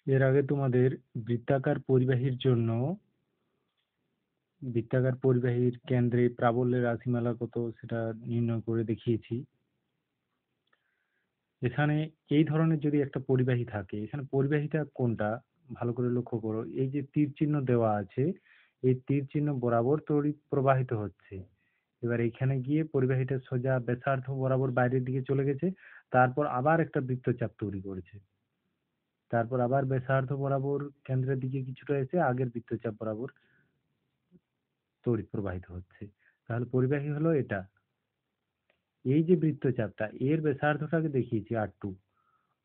এর আগে তোমাদের বৃত্তাকার পরিবাহীর জন্য বৃত্তাকার পরিবাহীর কেন্দ্রে প্রাবল্যের রাশিমালা কত সেটা নির্ণয় করে দেখিয়েছি। এখানে এই ধরনের যদি একটা পরিবাহী থাকে, এখানে পরিবাহীটা কোনটা ভালো করে লক্ষ্য করো। এই যে তীর চিহ্ন দেওয়া আছে, এই তীর চিহ্ন বরাবর তড়িৎ প্রবাহিত হচ্ছে। এবার এখানে গিয়ে পরিবাহীটা সোজা ব্যাসার্ধ বরাবর বাইরের দিকে চলে গেছে, তারপর আবার একটা বৃত্তচাপ তৈরি করেছে, তারপর আবার ব্যাসার্ধ বরাবর কেন্দ্রের দিকে কিছুটা এসে আগের বৃত্তচাপ বরাবর তড়িৎ প্রবাহিত হচ্ছে। তাহলে পরিবাহী হলো এটা। এই যে বৃত্তচাপটা, এর ব্যাসার্ধটাকে দেখিয়েছি R2,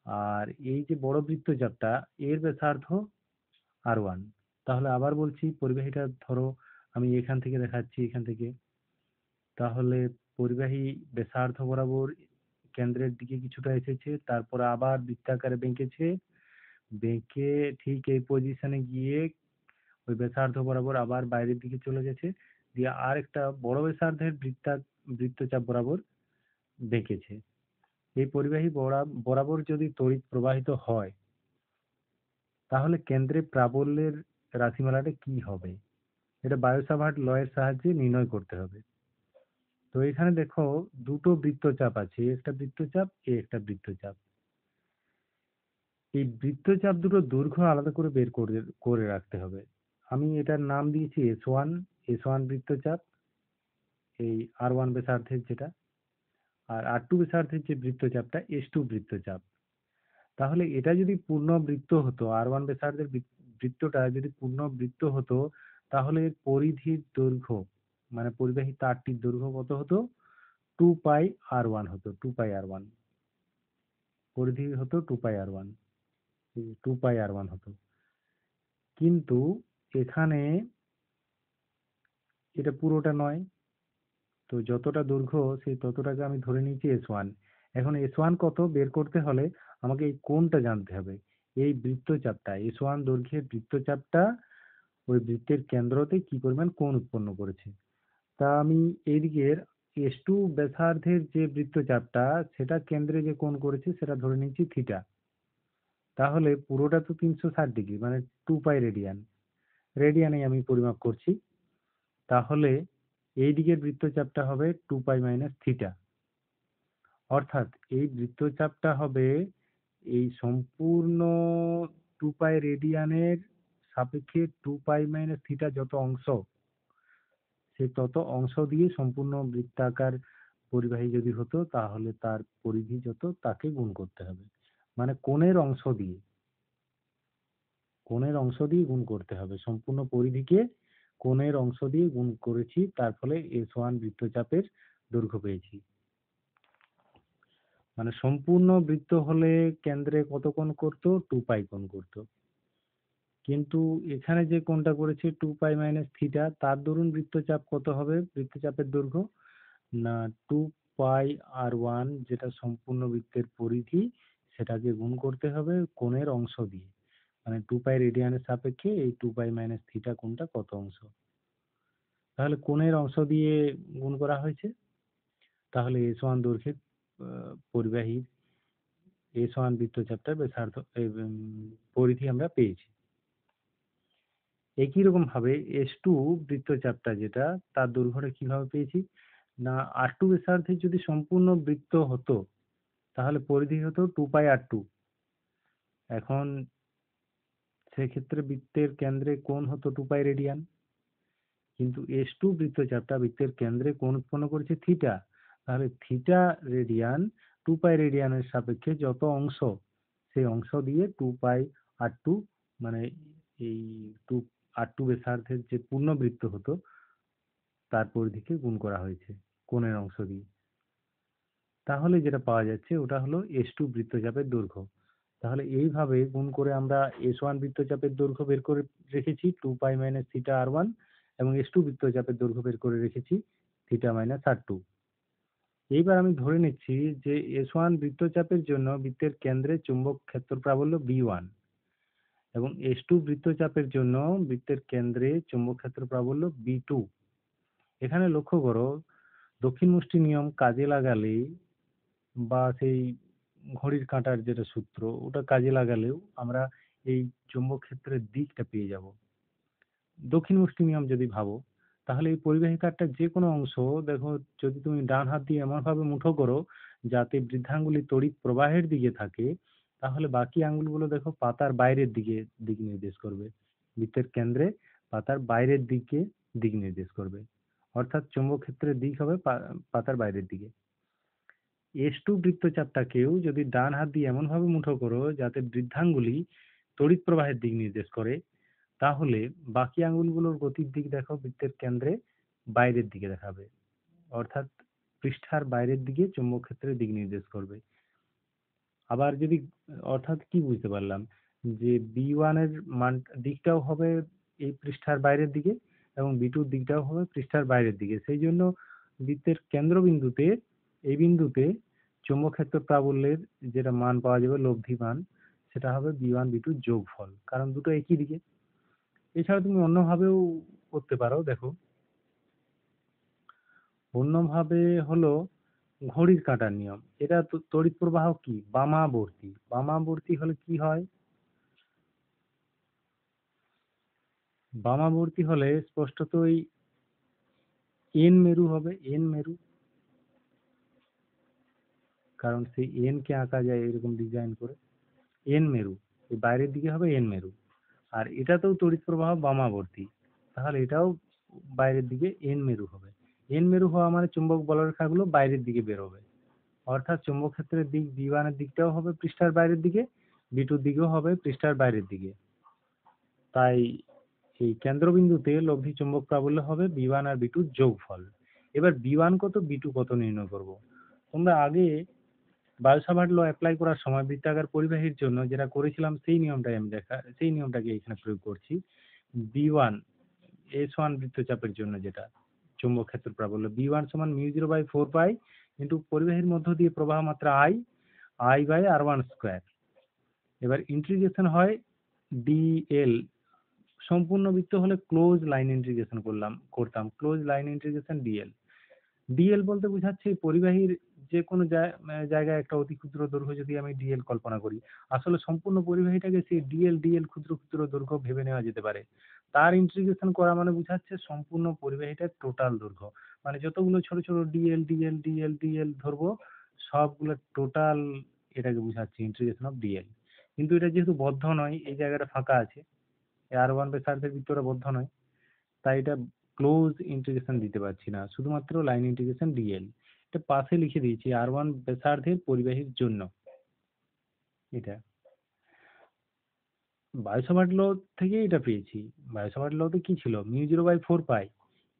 আর এই যে বড় বৃত্তচাপটা, এর ব্যাসার্ধ R1। তাহলে আবার বলছি, পরিবাহীটা ধরো আমি এখান থেকে দেখাচ্ছি, এখান থেকে। তাহলে পরিবাহী ব্যাসার্ধ বরাবর কেন্দ্রের দিকে কিছুটা এসেছে, তারপর আবার বৃত্তাকারে বেঁকেছে, বেঁকে ঠিক এই পজিশনে গিয়ে ওই ব্যাসার্ধ বরাবর আবার বাইরের দিকে চলে গেছে, দিয়ে আর একটা বড় ব্যাসার্ধের বৃত্তচাপ বরাবর বেঁকেছে। এই পরিবাহী বরাবর যদি তড়িৎ প্রবাহিত হয়, তাহলে কেন্দ্রে প্রাবল্যের রাশিমালাটা কি হবে, এটা বায়ো-সাভার্ট ল এর সাহায্যে নির্ণয় করতে হবে। তো এখানে দেখো দুটো বৃত্তচাপ আছে, একটা বৃত্তচাপ একটা বৃত্তচাপ। এই বৃত্তচাপ দুটো দৈর্ঘ্য আলাদা করে বের করে করে রাখতে হবে। আমি এটার নাম দিয়েছি এস ওয়ান বৃত্তচাপ, এই R1 ব্যাসার্ধের যেটা, আর R2 ব্যাসার্ধের যে বৃত্তচাপটা S2 বৃত্তচাপ। তাহলে এটা যদি পূর্ণ বৃত্ত হতো, R1 ব্যাসার্ধের বৃত্তটা যদি পূর্ণ বৃত্ত হতো, তাহলে এর পরিধির দৈর্ঘ্য মানে পরিবাহী তারটির দৈর্ঘ্য কত হতো? 2πr1 হতো, 2πr1। পরিধি হতো 2πr1, 2πr1 হতো। কিন্তু এখানে এটা পুরোটা নয়, তো যতটা দৈর্ঘ্য সেই ততটাকে আমি ধরে নিয়েছি S1। এখন S1 কত বের করতে হলে আমাকে এই কোণটা জানতে হবে। এই বৃত্তচাপটা S1 দৈর্ঘ্যের বৃত্তচাপটা ওই বৃত্তের কেন্দ্রতে কি পরিমাণ কোণ উৎপন্ন করেছে। তা আমি এইদিকের S2 ব্যাসার্ধের যে বৃত্তচাপটা, সেটা কেন্দ্রে যে কোণ করেছে সেটা ধরে নিচ্ছি থিটা। তাহলে পুরোটা তো 360 ডিগ্রি, মানে 2π রেডিয়ান, রেডিয়ানে আমি পরিমাপ করছি। তাহলে এই দিকের বৃত্তচাপটা হবে 2π মাইনাস থিটা। অর্থাৎ এই বৃত্তচাপটা হবে এই সম্পূর্ণ 2π রেডিয়ানের সাপেক্ষে 2π মাইনাস থিটা যত অংশ, সেই তত অংশ দিয়ে সম্পূর্ণ বৃত্তাকার পরিবাহী যদি হতো, তাহলে তার পরিধি যত তাকে গুণ করতে হবে। মানে কোণের অংশ দিয়ে গুণ করতে হবে সম্পূর্ণ পরিধিকে। কোণের অংশ দিয়ে গুণ করেছি, তার ফলে S1 বৃত্তচাপের দৈর্ঘ্য পেয়েছি। মানে সম্পূর্ণ বৃত্ত হলে কেন্দ্রে কত কোণ করতো? 2π কোণ করতো। কিন্তু এখানে যে কোণটা করেছে 2π মাইনাস থিটা, তার দরুন বৃত্তচাপ কত হবে? বৃত্তচাপের দৈর্ঘ্য না 2πr1, যেটা সম্পূর্ণ বৃত্তের পরিধি, সেটাকে গুণ করতে হবে কোণের অংশ দিয়ে। মানে 2π রেডিয়ানের সাপেক্ষে এই 2π মাইনাস থিটা কোণটা কত অংশ, তাহলে কোণের অংশ দিয়ে গুণ করা হয়েছে। তাহলে S1 দৈর্ঘ্যের পরিবাহী S1 বৃত্তচাপটার ব্যাসার্ধ পরিধি আমরা পেয়েছি। একই রকম ভাবে S2 বৃত্তচাপটা যেটা, তার দৈর্ঘ্যটা কিভাবে পেয়েছি না R2 ব্যাসার্ধের যদি সম্পূর্ণ বৃত্ত হতো, তাহলে পরিধি হতো 2πr2। এখন সেক্ষেত্রে বৃত্তের কেন্দ্রে কোণ হতো 2π রেডিয়ান। কিন্তু S2 বৃত্তচাপটা বৃত্তের কেন্দ্রে কোণ উৎপন্ন করেছে থিটা। তাহলে থিটা রেডিয়ান 2π রেডিয়ানের সাপেক্ষে যত অংশ, সেই অংশ দিয়ে 2πr2, মানে এই 2r2 ব্যাসার্ধের যে পূর্ণ বৃত্ত হতো তার পরিধিকে গুণ করা হয়েছে কোণের অংশ দিয়ে। তাহলে যেটা পাওয়া যাচ্ছে ওটা হলো S2 বৃত্তচাপের দৈর্ঘ্য। তাহলে এইভাবে গুণ করে আমরা S1 বৃত্তচাপের দৈর্ঘ্য বের করে রেখেছি 2π মাইনাস থিটা r1, এবং S2 বৃত্তচাপের দৈর্ঘ্য বের করে রেখেছি থিটা মাইনাস r2। এইবার আমি ধরে নিচ্ছি যে S1 বৃত্তচাপের জন্য বৃত্তের কেন্দ্রে চুম্বক ক্ষেত্র প্রাবল্য B1, এবং S2 বৃত্তচাপের জন্য বৃত্তের কেন্দ্রে চুম্বক ক্ষেত্র প্রাবল্য B2। এখানে লক্ষ্য করো, দক্ষিণ মুষ্টি নিয়ম কাজে লাগালে বা সেই ঘড়ির কাঁটার যেটা সূত্র, ওটা কাজে লাগালেও আমরা এই চুম্বক ক্ষেত্রের দিকটা পেয়ে যাব। দক্ষিণমুখী নিয়ম যদি ভাবো, তাহলে এই পরিবাহী তারটার যে কোনো অংশ দেখো, যদি তুমি ডান হাত দিয়ে এমনভাবে মুঠো করো যাতে বৃদ্ধাঙ্গুলি তড়িৎ প্রবাহের দিকে থাকে, তাহলে বাকি আঙ্গুলগুলো দেখো পাতার বাইরের দিকে দিক নির্দেশ করবে। বৃত্তের কেন্দ্রে পাতার বাইরের দিকে দিক নির্দেশ করবে, অর্থাৎ চুম্বক ক্ষেত্রের দিক হবে পাতার বাইরের দিকে। S2 বৃত্তচাপটাকেও যদি ডান হাত দিয়ে এমনভাবে মুঠো করো যাতে বৃদ্ধাঙ্গুলি তড়িৎ প্রবাহের দিক নির্দেশ করে, তাহলে বাকি আঙ্গুলগুলোর গতির দিক দেখো বৃত্তের কেন্দ্রে বাইরের দিকে দেখাবে, অর্থাৎ পৃষ্ঠার বাইরের দিকে চুম্বক ক্ষেত্রের দিক নির্দেশ করবে। আবার যদি, অর্থাৎ কি বুঝতে পারলাম, যে B1 এর মান দিকটাও হবে এই পৃষ্ঠার বাইরের দিকে এবং B2 দিকটাও হবে পৃষ্ঠার বাইরের দিকে। সেই জন্য বৃত্তের কেন্দ্রবিন্দুতে, এই বিন্দুতে চুম্বক ক্ষেত্র প্রাবল্যের যেটা মান পাওয়া যাবে লব্ধি মান, সেটা হবে B1 B2 যোগফল, কারণ দুটো একই দিকে। এছাড়া তুমি অন্যভাবেও করতে পারো। দেখো, অন্যভাবে হলো ঘড়ির কাঁটার নিয়ম। এটা তড়িৎ প্রবাহ কি বামাবর্তী। বামাবর্তী হলে কি হয়, বামাবর্তী হলে স্পষ্টতই এন মেরু হবে, এন মেরু, কারণ সেই এন কে আঁকা যায় এরকম ডিজাইন করে, এন মেরু, এই বাইরের দিকে হবে এন মেরু। আর এটাতেও তড়িৎ প্রবাহ বামাবর্তী, তাহলে এটাও বাইরের দিকে এন মেরু হবে। এন মেরু হওয়া মানে চুম্বক বলরেখাগুলো বাইরের দিকে বেরোবে, অর্থাৎ চুম্বক ক্ষেত্রের দিক B1 এর দিকটাও হবে পৃষ্ঠার বাইরের দিকে, B2 দিকেও হবে পৃষ্ঠার বাইরের দিকে। তাই এই কেন্দ্রবিন্দুতে লব্ধি চুম্বক প্রাবল্য হবে B1 আর B2 যোগফল। এবার B1 কত B2 কত নির্ণয় করব। তোমরা আগে বায়ু-সাভার্ট ল অ্যাপ্লাই করার সময় বৃত্তাকার পরিবাহীর জন্য যেটা করেছিলাম সেই নিয়মটাকে এখানে প্রয়োগ করছি। B1 S1 বৃত্তচাপের জন্য যেটা চুম্বক ক্ষেত্র প্রাবল্য B1 সমান μ0/4 পাই কিন্তু পরিবাহীর মধ্য দিয়ে প্রবাহ মাত্রা I/R1 স্কয়ার। এবার ইন্টিগ্রেশন হয় ডিএল, সম্পূর্ণ বৃত্ত হলে ক্লোজ লাইন ইন্টিগ্রেশন করতাম close line integration DL. DL বলতে বোঝাচ্ছে পরিবাহীর যে কোনো জায়গায় একটা অতি ক্ষুদ্র দৈর্ঘ্য যদি আমি ডিএল কল্পনা করি, আসলে সম্পূর্ণ পরিবাহীটাকে সেই ডিএল ডিএল ক্ষুদ্র ক্ষুদ্র দৈর্ঘ্য ভেবে নেওয়া যেতে পারে। তার ইন্টিগ্রেশন করা মানে বোঝাচ্ছে সম্পূর্ণ পরিবাহীটার টোটাল দৈর্ঘ্য, মানে যতগুলো ছোট ছোট ডিএল ডিএল ডিএল ডিএল ধরবো সবগুলো টোটাল, এটাকে বোঝাচ্ছে ইন্টিগ্রেশন অফ ডিএল। কিন্তু এটা যেহেতু বদ্ধ নয়, এই জায়গাটা ফাঁকা আছে, R1 ব্যাসার্ধের ভিতরে বদ্ধ নয়, তাই এটা ক্লোজ ইন্টিগ্রেশন দিতে পারছি না, শুধুমাত্র লাইন ইন্টিগ্রেশন ডিএল। এটা পাশে লিখে দিয়েছি R1 ব্যাসার্ধের পরিবাহীর জন্য। এটা বায়ু-সাভার্ট ল থেকে এটা পেয়েছি। বায়ু-সাভার্ট লতে কি ছিল, μ0/4 pi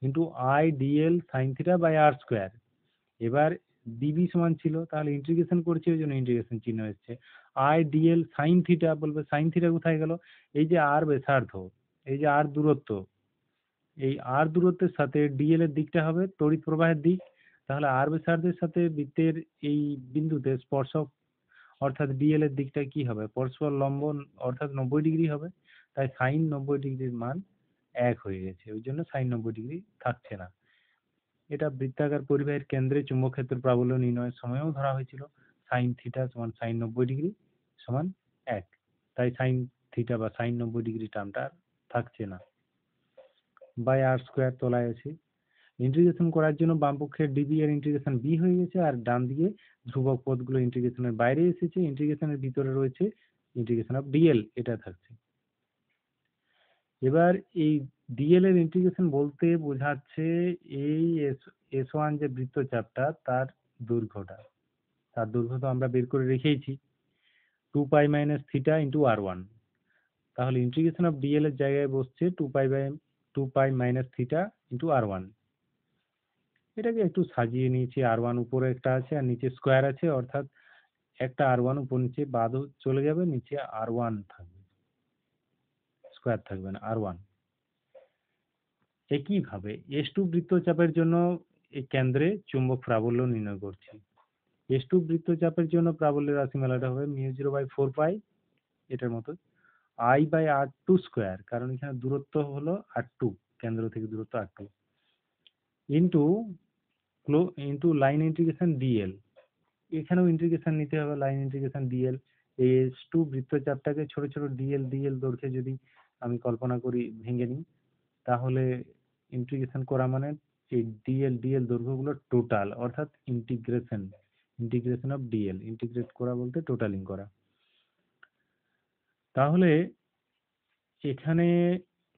into I dl sine theta by r square. এবার ডিবি সমান ছিল, তাহলে ইন্টিগ্রেশন করছি ওই জন্য ইন্টিগ্রেশন চিহ্ন এসছে। আই ডিএল সাইন থিটা, বলবে সাইন থিটা কোথায় গেল, এই যে আর ব্যাসার্ধ, এই যে আর দূরত্ব, এই আর দূরত্বের সাথে ডিএল এর দিকটা হবে তড়িৎ প্রবাহের দিক, তাহলে আর ব্যাসার্ধের সাথে বৃত্তের এই বিন্দুতে স্পর্শক অর্থাৎ ডিএল এর দিকটা কি হবে, পরস্পর লম্ব অর্থাৎ 90 ডিগ্রি হবে। তাই সাইন 90 ডিগ্রির মান 1 হয়ে গেছে, ওই জন্য সাইন 90 ডিগ্রি থাকছে না। এটা বৃত্তাকার পরিবাহীর কেন্দ্রে চুম্বক ক্ষেত্র প্রাবল্য নির্ণয়ের সময়ও ধরা হয়েছিল, সাইন থিটা সমান সাইন 90 ডিগ্রি সমান 1। তাই সাইন থিটা বা সাইন 90 ডিগ্রি টার্মটা থাকছে না, বাই আর স্কোয়ার তলায় আছে। ইন্টিগ্রেশন করার জন্য বাম পক্ষের ডিবি এর ইন্টিগ্রেশন বি হয়ে গেছে, আর ডান দিকে ধ্রুবক পদগুলো ইন্টিগ্রেশনের বাইরে এসেছে, ইন্টিগ্রেশনের ভিতরে রয়েছে ইন্টিগ্রেশন অফ ডিএল, এটা থাকছে। এবার এই ডিএল এর ইন্টিগ্রেশন বলতে বোঝাচ্ছে এই S1 যে বৃত্তচাপটা তার দৈর্ঘ্যটা, তার দৈর্ঘ্য তো আমরা বের করে রেখেইছি 2π - থিটা ইন্টু R1। তাহলে ইন্টিগ্রেশন অফ ডিএল এর জায়গায় বসছে 2π - থিটা ইন্টু R1। এটাকে একটু সাজিয়ে নিয়েছি, R1 উপরে একটা আছে আর নিচে স্কোয়ার আছে, অর্থাৎ একটা R1 উপর নিচে বাদ চলে যাবে, নিচে R1 থাকবে, স্কোয়ার থাকবে না, R1। একইভাবে S2 বৃত্তচাপের জন্য এই কেন্দ্রে চুম্বক প্রাবল্য নির্ণয় করছি। S2 বৃত্তচাপের জন্য প্রাবল্যের রাশিমালাটা হবে μ0/4 পাই, এটার মতো I/R2 স্কোয়ার, কারণ এখানে দূরত্ব হলো R2, কেন্দ্র থেকে দূরত্ব R2, into line integration DL. এখানেও ইন্টিগ্রেশন নিতে হবে, লাইন ইন্টিগ্রেশন ডিএল। এই S2 বৃত্তচাপটাকে ছোট ছোট ডিএল ডিএল দৈর্ঘ্যে যদি আমি কল্পনা করি, ভেঙে নিই, তাহলে ইন্টিগ্রেশন করা মানে এই ডিএল ডিএল দৈর্ঘ্যগুলো টোটাল, অর্থাৎ integration, integration of DL, integrate করা বলতে টোটালিং করা। তাহলে এখানে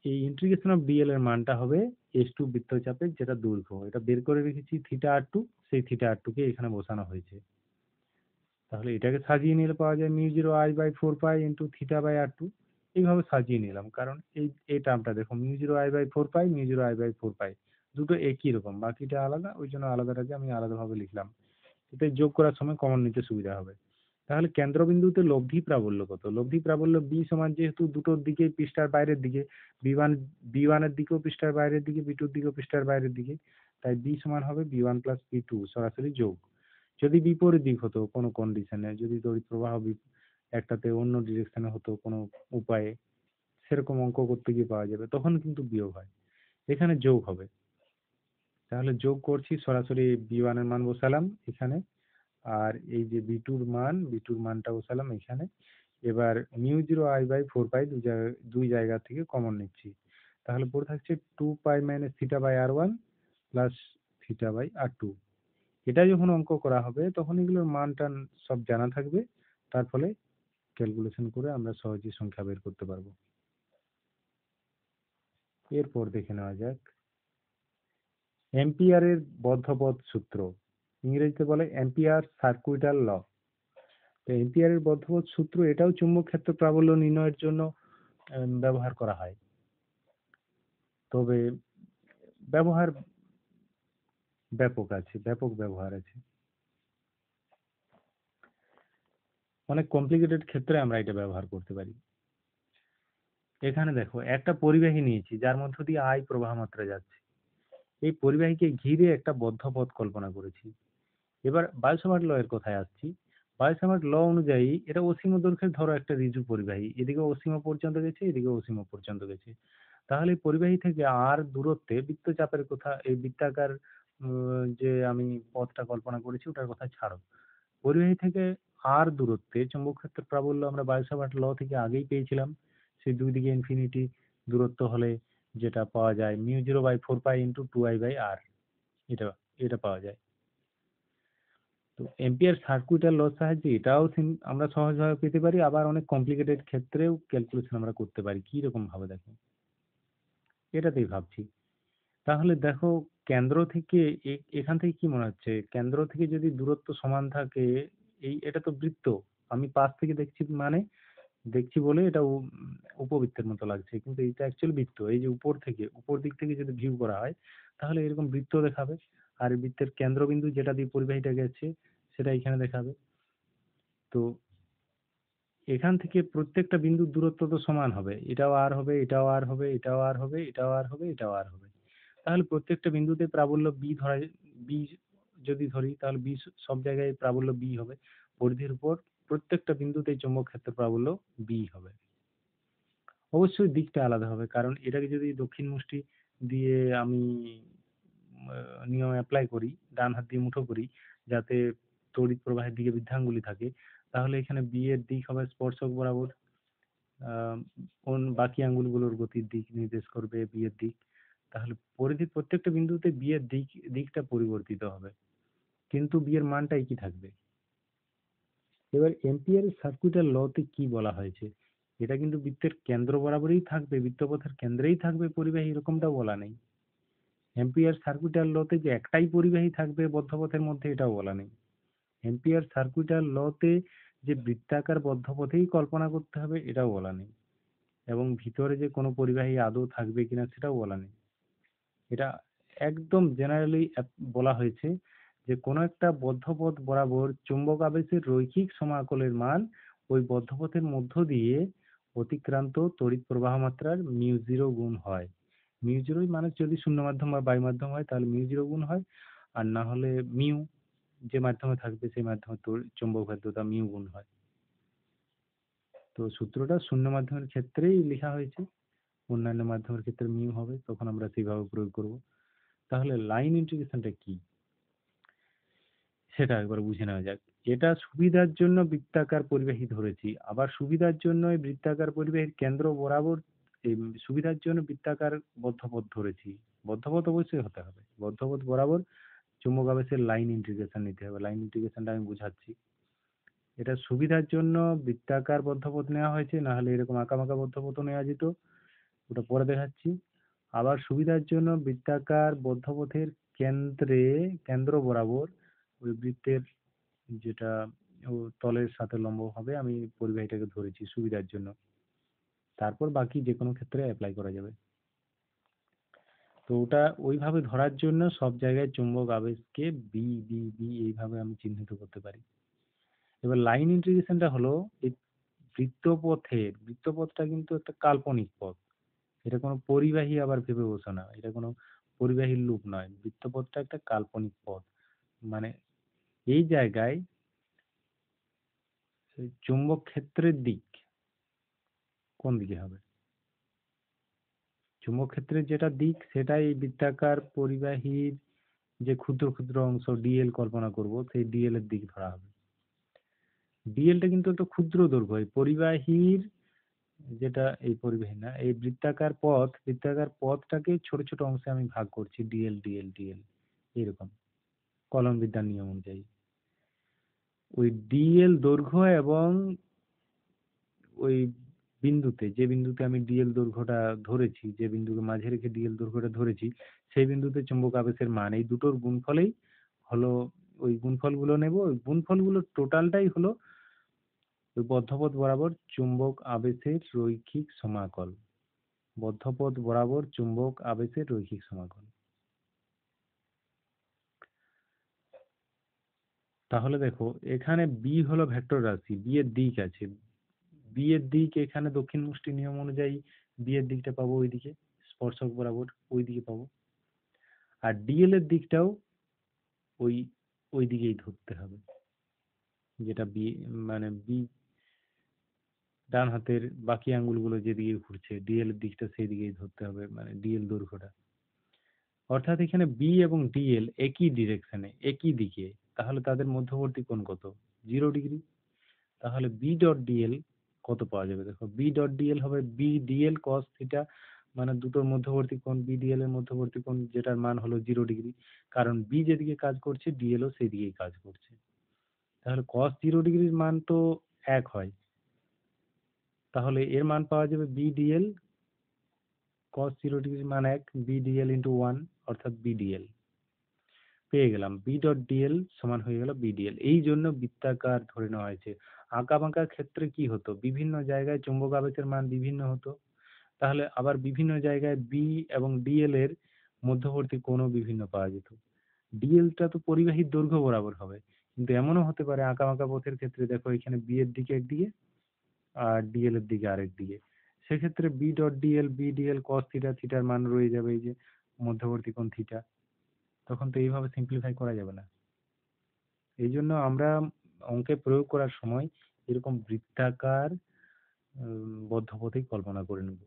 এই ইন্টিগ্রেশন অফ ডিএল এর মানটা হবে S2 বৃত্তচাপের যেটা দৈর্ঘ্য, এটা বের করে রেখেছি θ r2, সেই θ r2 কে এখানে বসানো হয়েছে। তাহলে এটাকে সাজিয়ে নিলে পাওয়া যায় μ0I/4π ইন্টু θ/r2। এইভাবে সাজিয়ে নিলাম, কারণ এই টার্মটা দেখো μ0I/4π, μ0I/4π দুটো একই রকম, বাকিটা আলাদা, ওই জন্য আলাদাটাকে আমি আলাদাভাবে লিখলাম, এতে যোগ করার সময় কমন নিতে সুবিধা হবে। তাহলে কেন্দ্রবিন্দুতে লব্ধি প্রাবল্য কত? লব্ধি প্রাবল্য বি সমান, যেহেতু দুটোর দিকে পৃষ্ঠার বাইরের দিকে, বি ওয়ান এর দিকেও পৃষ্ঠার বাইরের দিকে, বি2 দিকেও পৃষ্ঠার বাইরের দিকে, তাই বি সমান হবে বি1 প্লাস বি2 সরাসরি যোগ। যদি বিপরীত দিক হতো কোনো কন্ডিশনে, যদি তড়িৎ প্রবাহ একটাতে অন্য ডিরেকশনে হতো কোনো উপায়ে, সেরকম অঙ্ক করতে গিয়ে পাওয়া যাবে, তখন কিন্তু বিয়োগ হয়, এখানে যোগ হবে। তাহলে যোগ করছি, সরাসরি বি1 এর মান বসালাম এখানে, আর এই যে বি2 এর মানটা বসালাম এখানে। এবার μ0I/4π দুই জায়গা থেকে কমন নিচ্ছি, তাহলে পড়ে থাকছে 2π - θ/r1 প্লাস θ/r2। এটা যখন অঙ্ক করা হবে তখন এগুলোর মানটা সব জানা থাকবে, তার ফলে ক্যালকুলেশন করে আমরা সহজেই সংখ্যা বের করতে পারবো। এরপর দেখে নেওয়া যাক অ্যাম্পিয়ারের বদ্ধপদ সূত্র, ইংরেজিতে বলে অ্যাম্পিয়ার সার্কুইটাল ল। তো অ্যাম্পিয়ারের বদ্ধপদ সূত্র, এটাও চুম্বক ক্ষেত্র প্রাবল্য নির্ণয়ের জন্য ব্যবহার করা হয়, তবে ব্যবহার ব্যাপক ব্যবহার আছে, অনেক কমপ্লিকেটেড ক্ষেত্রে আমরা এটা ব্যবহার করতে পারি। এখানে দেখো একটা পরিবাহী নিয়েছি যার মধ্য দিয়ে আই প্রবাহ মাত্রা যাচ্ছে, এই পরিবাহীকে ঘিরে একটা বদ্ধ পথ কল্পনা করেছি। এবার বায়ু-সাভার্ট ল এর কথায় আসছি। বায়ু-সাভার্ট ল অনুযায়ী এটা অসীম দৈর্ঘ্যের ধরো একটা ঋজু পরিবাহী, এদিকে অসীম পর্যন্ত গেছে, এদিকে অসীম পর্যন্ত গেছে। তাহলে এই পরিবাহী থেকে আর দূরত্বে বৃত্তচাপের কথা, এই বৃত্তাকার যে আমি পথটা কল্পনা করেছি ওটার কথা ছাড়ো, পরিবাহী থেকে আর দূরত্বে চৌম্বক ক্ষেত্রের প্রাবল্য আমরা বায়ু-সাভার্ট ল থেকে আগেই পেয়েছিলাম। সেই দুই দিকে ইনফিনিটি দূরত্ব হলে যেটা পাওয়া যায় μ0/4π ইন্টু 2I/r, এটা এটা পাওয়া যায়। তো এম্পিয়ার সার্কুইটাল লর সাহায্যে এটাও আমরা সহজভাবে পেতে পারি, আবার অনেক কমপ্লিকেটেড ক্ষেত্রেও ক্যালকুলেশন আমরা করতে পারি। কি রকম ভাবে দেখো, এটাতেই ভাবছি। তাহলে দেখো কেন্দ্র থেকে এখান থেকে কি মনে হচ্ছে, কেন্দ্র থেকে যদি দূরত্ব সমান থাকে, এটা তো বৃত্ত, আমি পাশ থেকে দেখছি মানে দেখছি বলে এটা উপবৃত্তের মতো লাগছে, কিন্তু এটা অ্যাকচুয়ালি বৃত্ত। এই যে উপর দিক থেকে যদি ভিউ করা হয় তাহলে এরকম বৃত্ত দেখাবে, আর এই বৃত্তের কেন্দ্রবিন্দু যেটা দিয়ে পরিবাহীটা গেছে সেটা এখানে দেখাবে। তো এখান থেকে প্রত্যেকটা বিন্দুর দূরত্ব তো সমান হবে, এটাও আর হবে, এটাও আর হবে, এটাও আর হবে, এটাও আর হবে, এটাও আর হবে। তাহলে প্রত্যেকটা বিন্দুতে প্রাবল্য বি যদি ধরি, তাহলে বি সব জায়গায় প্রাবল্য বি হবে, পরিধির উপর প্রত্যেকটা বিন্দুতে চৌম্বক ক্ষেত্র প্রাবল্য বি হবে। অবশ্যই দিকটা আলাদা হবে, কারণ এটাকে যদি দক্ষিণ মুষ্টি দিয়ে আমি নিয়ম অ্যাপ্লাই করি, ডান হাত দিয়ে মুঠো করি, যাতে তড়িৎ প্রবাহের দিকে বৃদ্ধাঙ্গুলি থাকে, তাহলে এখানে বি এর দিক হবে স্পর্শক বরাবর, কোন বাকি আঙ্গুলগুলোর গতির দিক নির্দেশ করবে বি এর দিক। তাহলে পরিধির প্রত্যেকটা বিন্দুতে বি এর দিকটা পরিবর্তিত হবে, কিন্তু বি এর মানটা একই থাকবে। এবার এম্পিয়ারের সার্কিটের লতে কি বলা হয়েছে, এটা কিন্তু বৃত্তের কেন্দ্র বরাবরই থাকবে, বৃত্তপথের কেন্দ্রেই থাকবে পরিবাহী, এরকমটা বলা নেই। এম্পিয়ার সার্কিটাল লতে যে একটাই পরিবাহী থাকবে বদ্ধপথের মধ্যে, এটাও বলা নেই। এম্পিয়ার সার্কিটাল লতে যে বৃত্তাকার বদ্ধপথেই কল্পনা করতে হবে, এটাও বলা নেই। এবং ভিতরে যে কোনো পরিবাহী আদৌ থাকবে কিনা সেটাও বলা নেই। এটা একদম জেনারেলি বলা হয়েছে যে কোনো একটা বদ্ধপথ বরাবর চুম্বক আবেশের রৈখিক সমাকলের মান ওই বদ্ধপথের মধ্য দিয়ে অতিক্রান্ত তড়িৎ প্রবাহ মাত্রার μ0 গুণ হয়। μ0 মানে যদি শূন্য মাধ্যম বা বায়ু মাধ্যম হয় তাহলে μ0 গুণ হয়, আর না হলে মিউ যে মাধ্যমে থাকবে সেই মাধ্যমে চৌম্বক ভেদ্যতা মিউ গুণ হয়। তো সূত্রটা শূন্য মাধ্যমের ক্ষেত্রেই লেখা হয়েছে, অন্যান্য মাধ্যমের ক্ষেত্রে মিউ হবে, তখন আমরা সেইভাবে প্রয়োগ করব। তাহলে লাইন ইন্টিগ্রেশনটা কি সেটা একবার বুঝে নেওয়া যাক। এটা সুবিধার জন্য বৃত্তাকার পরিবাহী ধরেছি, আবার সুবিধার জন্য এই বৃত্তাকার পরিবাহীর কেন্দ্র বরাবর সুবিধার জন্য বৃত্তাকার বদ্ধপথ ধরেছি। বদ্ধপথ অবশ্যই হতে হবে, বদ্ধপথ বরাবর চুম্বক আবেশের লাইন ইন্টিগ্রেশন নিতে হবে। লাইন ইন্টিগ্রেশনটা আমি বুঝাচ্ছি। এটা সুবিধার জন্য বৃত্তাকার বদ্ধপথ নেওয়া হয়েছে, না হলে এরকম আঁকাবাঁকা বদ্ধপথও নেওয়া যেত, ওটা পরে দেখাচ্ছি। আবার সুবিধার জন্য বৃত্তাকার বদ্ধপথের কেন্দ্র বরাবর ওই বৃত্তের যেটা ও তলের সাথে লম্ব হবে আমি পরিবাহীটাকে ধরেছি সুবিধার জন্য। তারপর বাকি যে কোনো ক্ষেত্রে অ্যাপ্লাই করা যাবে। তো ওটা ওইভাবে ধরার জন্য সব জায়গায় চুম্বক আবেশকে বি বি বি এইভাবে আমি চিহ্নিত করতে পারি। এবার লাইন ইন্টিগ্রেশনটা হলো এই বৃত্তপথটা কিন্তু একটা কাল্পনিক পথ, এটা কোনো পরিবাহী আবার ভেবে বসো না, এটা কোনো পরিবাহীর লুপ নয়, বৃত্তপথটা একটা কাল্পনিক পথ। মানে এই জায়গায় চুম্বক ক্ষেত্রের দিক কোন দিকে হবে, চুম্বক ক্ষেত্রের যেটা দিক সেটাই এই বৃত্তাকার পরিবাহীর যে ক্ষুদ্র ক্ষুদ্র অংশ ডিএল কল্পনা করব সেই ডিএল এর দিক ধরা হবে। ডিএলটা কিন্তু একটা ক্ষুদ্র দৈর্ঘ্য, এই পরিবাহীর যেটা এই পরিবাহী না এই বৃত্তাকার পথটাকে ছোট ছোট অংশে আমি ভাগ করছি, ডিএল ডিএল ডিএল এরকম কলম বিদ্যার নিয়ম অনুযায়ী। ওই ডিএল দৈর্ঘ্য এবং ওই যে বিন্দুতে আমি ডিএল দৈর্ঘ্যটা ধরেছি, যে বিন্দুকে মাঝে রেখে ডিএল দৈর্ঘ্যটা ধরেছি, সেই বিন্দুতে চুম্বক আবেশের মান এই দুটোর গুণফলেই হলো, ওই গুণফলগুলো নেব, ওই গুণফলগুলোর টোটালটাই হলো ওই বদ্ধপথ বরাবর চুম্বক আবেশের রৈখিক সমাকল। বদ্ধপথ বরাবর চুম্বক আবেশের রৈখিক সমাকল। তাহলে দেখো এখানে বি হলো ভেক্টর রাশি, বি এর দিক আছে, বি এর দিক এখানে দক্ষিণ মুষ্টি নিয়ম অনুযায়ী বি এর দিকটা পাবো ওইদিকে স্পর্শক বরাবর ওই দিকে পাবো, আর ডিএল এর দিকটাও ওই ওই দিকেই ধরতে হবে, যেটা বি মানে বি ডান হাতের বাকি আঙ্গুলগুলো যেদিকে ঘুরছে ডিএল এর দিকটা সেই দিকেই ধরতে হবে, মানে ডিএল দৈর্ঘ্যটা। অর্থাৎ এখানে বি এবং ডিএল একই ডিরেকশনে একই দিকে, তাহলে তাদের মধ্যবর্তী কোণ কত, 0 ডিগ্রি। তাহলে বি ডট ডিএল কত পাওয়া যাবে, দেখো বি ডট ডিএল হবে বি ডিএল কস থিটা, মানে দুটোর মধ্যবর্তী কোণ বি ডিএল এর মধ্যবর্তী কোণ যেটার মান হলো 0 ডিগ্রি, কারণ বি যেদিকে কাজ করছে ডিএল ও সেই দিকেই কাজ করছে। তাহলে কস 0 ডিগ্রির মান তো 1 হয়, তাহলে এর মান পাওয়া যাবে বি ডিএল কস 0 ডিগ্রির মান 1, বি ডিএল ইন্টু 1 অর্থাৎ বি ডিএল পেয়ে গেলাম। বি ডট ডিএল সমান হয়ে গেল বিডিএল। এই জন্য বৃত্তাকার ধরে নেওয়া হয়েছে। আঁকা বাঁকার ক্ষেত্রে কি হতো, বিভিন্ন জায়গায় চুম্বক আবেশের মান বিভিন্ন হতো, তাহলে আবার বিভিন্ন জায়গায় বি এবং ডিএল এর মধ্যবর্তী কোণও বিভিন্ন পাওয়া যেত। ডিএলটা তো পরিবাহীর দৈর্ঘ্য বরাবর হবে, কিন্তু এমনও হতে পারে আঁকা বাঁকা পথের ক্ষেত্রে দেখো এখানে বি এর দিকে একদিকে আর ডিএল এর দিকে আরেক দিকে, সেক্ষেত্রে B dot DL B DL cos theta, থিটার মান রয়ে যাবে এই যে মধ্যবর্তী কোণ থিটা, তখন তো এইভাবে সিম্পলিফাই করা যাবে না। এই জন্য আমরা অঙ্কে প্রয়োগ করার সময় এরকম বৃত্তাকার বদ্ধপথেই কল্পনা করে নেব।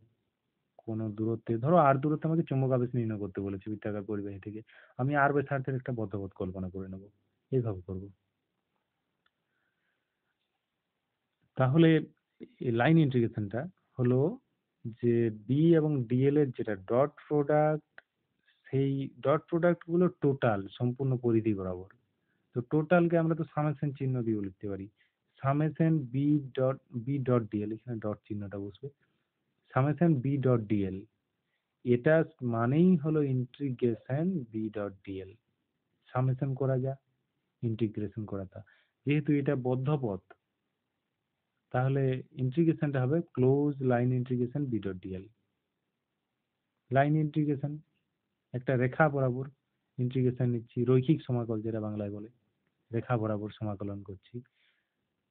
কোনো দূরত্বে ধরো আর দূরত্বে আমাকে চুম্বক আবেশ নির্ণয় করতে বলেছে বৃত্তাকার পরিবাহী থেকে, আমি আর ব্যাসার্ধের একটা বদ্ধপথ কল্পনা করে নেব, এইভাবে করব। তাহলে লাইন ইন্টিগ্রেশনটা হলো যে বি এবং ডিএল এর যেটা ডট প্রোডাক্ট, সেই ডট প্রোডাক্ট গুলো টোটাল সম্পূর্ণ পরিধি বরাবর। তো টোটালকে আমরা তো সামেশন চিহ্ন দিয়ে লিখতে পারি, সামেশন বি ডট ডিএল, এখানে ডট চিহ্নটা বসবে, সামেশন বি ডট ডিএল, এটা মানেই হলো integration B dot DL. Summation করা যা, ইন্টিগ্রেশন করা তা, যেহেতু এটা বদ্ধ পথ তাহলে ইন্টিগ্রেশনটা হবে close line integration B dot DL. Line integration একটা রেখা বরাবর ইন্টিগ্রেশন নিচ্ছি, রৈখিক সমাকল যেটা বাংলায় বলে, রেখা বরাবর সমাকলন করছি,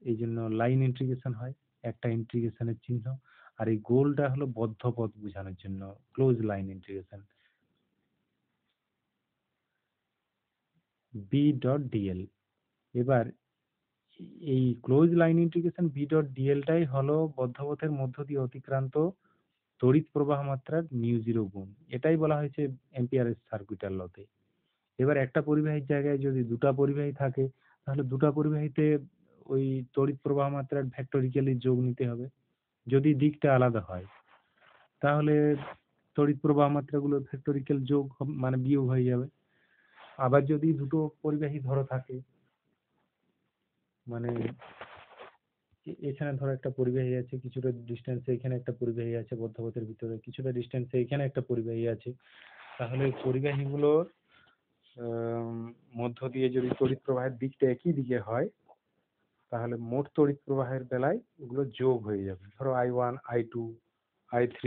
এই জন্য লাইন ইন্টিগ্রেশন হয়, একটা ইন্টিগ্রেশনের চিহ্ন। আর এই গোলটা হলো বদ্ধ পথ বোঝানোর জন্য close line integration B dot dl. এবার এই close line integration B dot ডিএলটাই হলো বদ্ধপথের মধ্য দিয়ে অতিক্রান্ত তড়িৎ প্রবাহ মাত্রার মিউ জিরো গুণ, এটাই বলা হয়েছে এম্পিয়ারের সার্কিটাল লতে। এবার একটা পরিবাহীর জায়গায় যদি দুটা পরিবাহী থাকে তাহলে দুটো পরিবাহীতে ওই তড়িৎ প্রবাহ মাত্রার ভেক্টরিক্যালি যোগ নিতে হবে। যদি দিকটা আলাদা হয় তাহলে তড়িৎ প্রবাহ মাত্রাগুলো ভেক্টরিক্যাল যোগ মানে বিয়োগ হয়ে যাবে। আবার যদি দুটো পরিবাহী ধরো থাকে, মানে এখানে ধরো একটা পরিবাহী আছে, কিছুটা ডিস্টেন্সে এখানে একটা পরিবাহী আছে, বদ্ধপথের ভিতরে কিছুটা ডিস্টেন্সে এখানে একটা পরিবাহী আছে, তাহলে পরিবাহীগুলোর মধ্য দিয়ে যদি তড়িৎ প্রবাহের দিকটা একই দিকে হয় তাহলে মোট তড়িৎ প্রবাহের বেলায় ওগুলো যোগ হয়ে যাবে। ধরো I1 I2 I3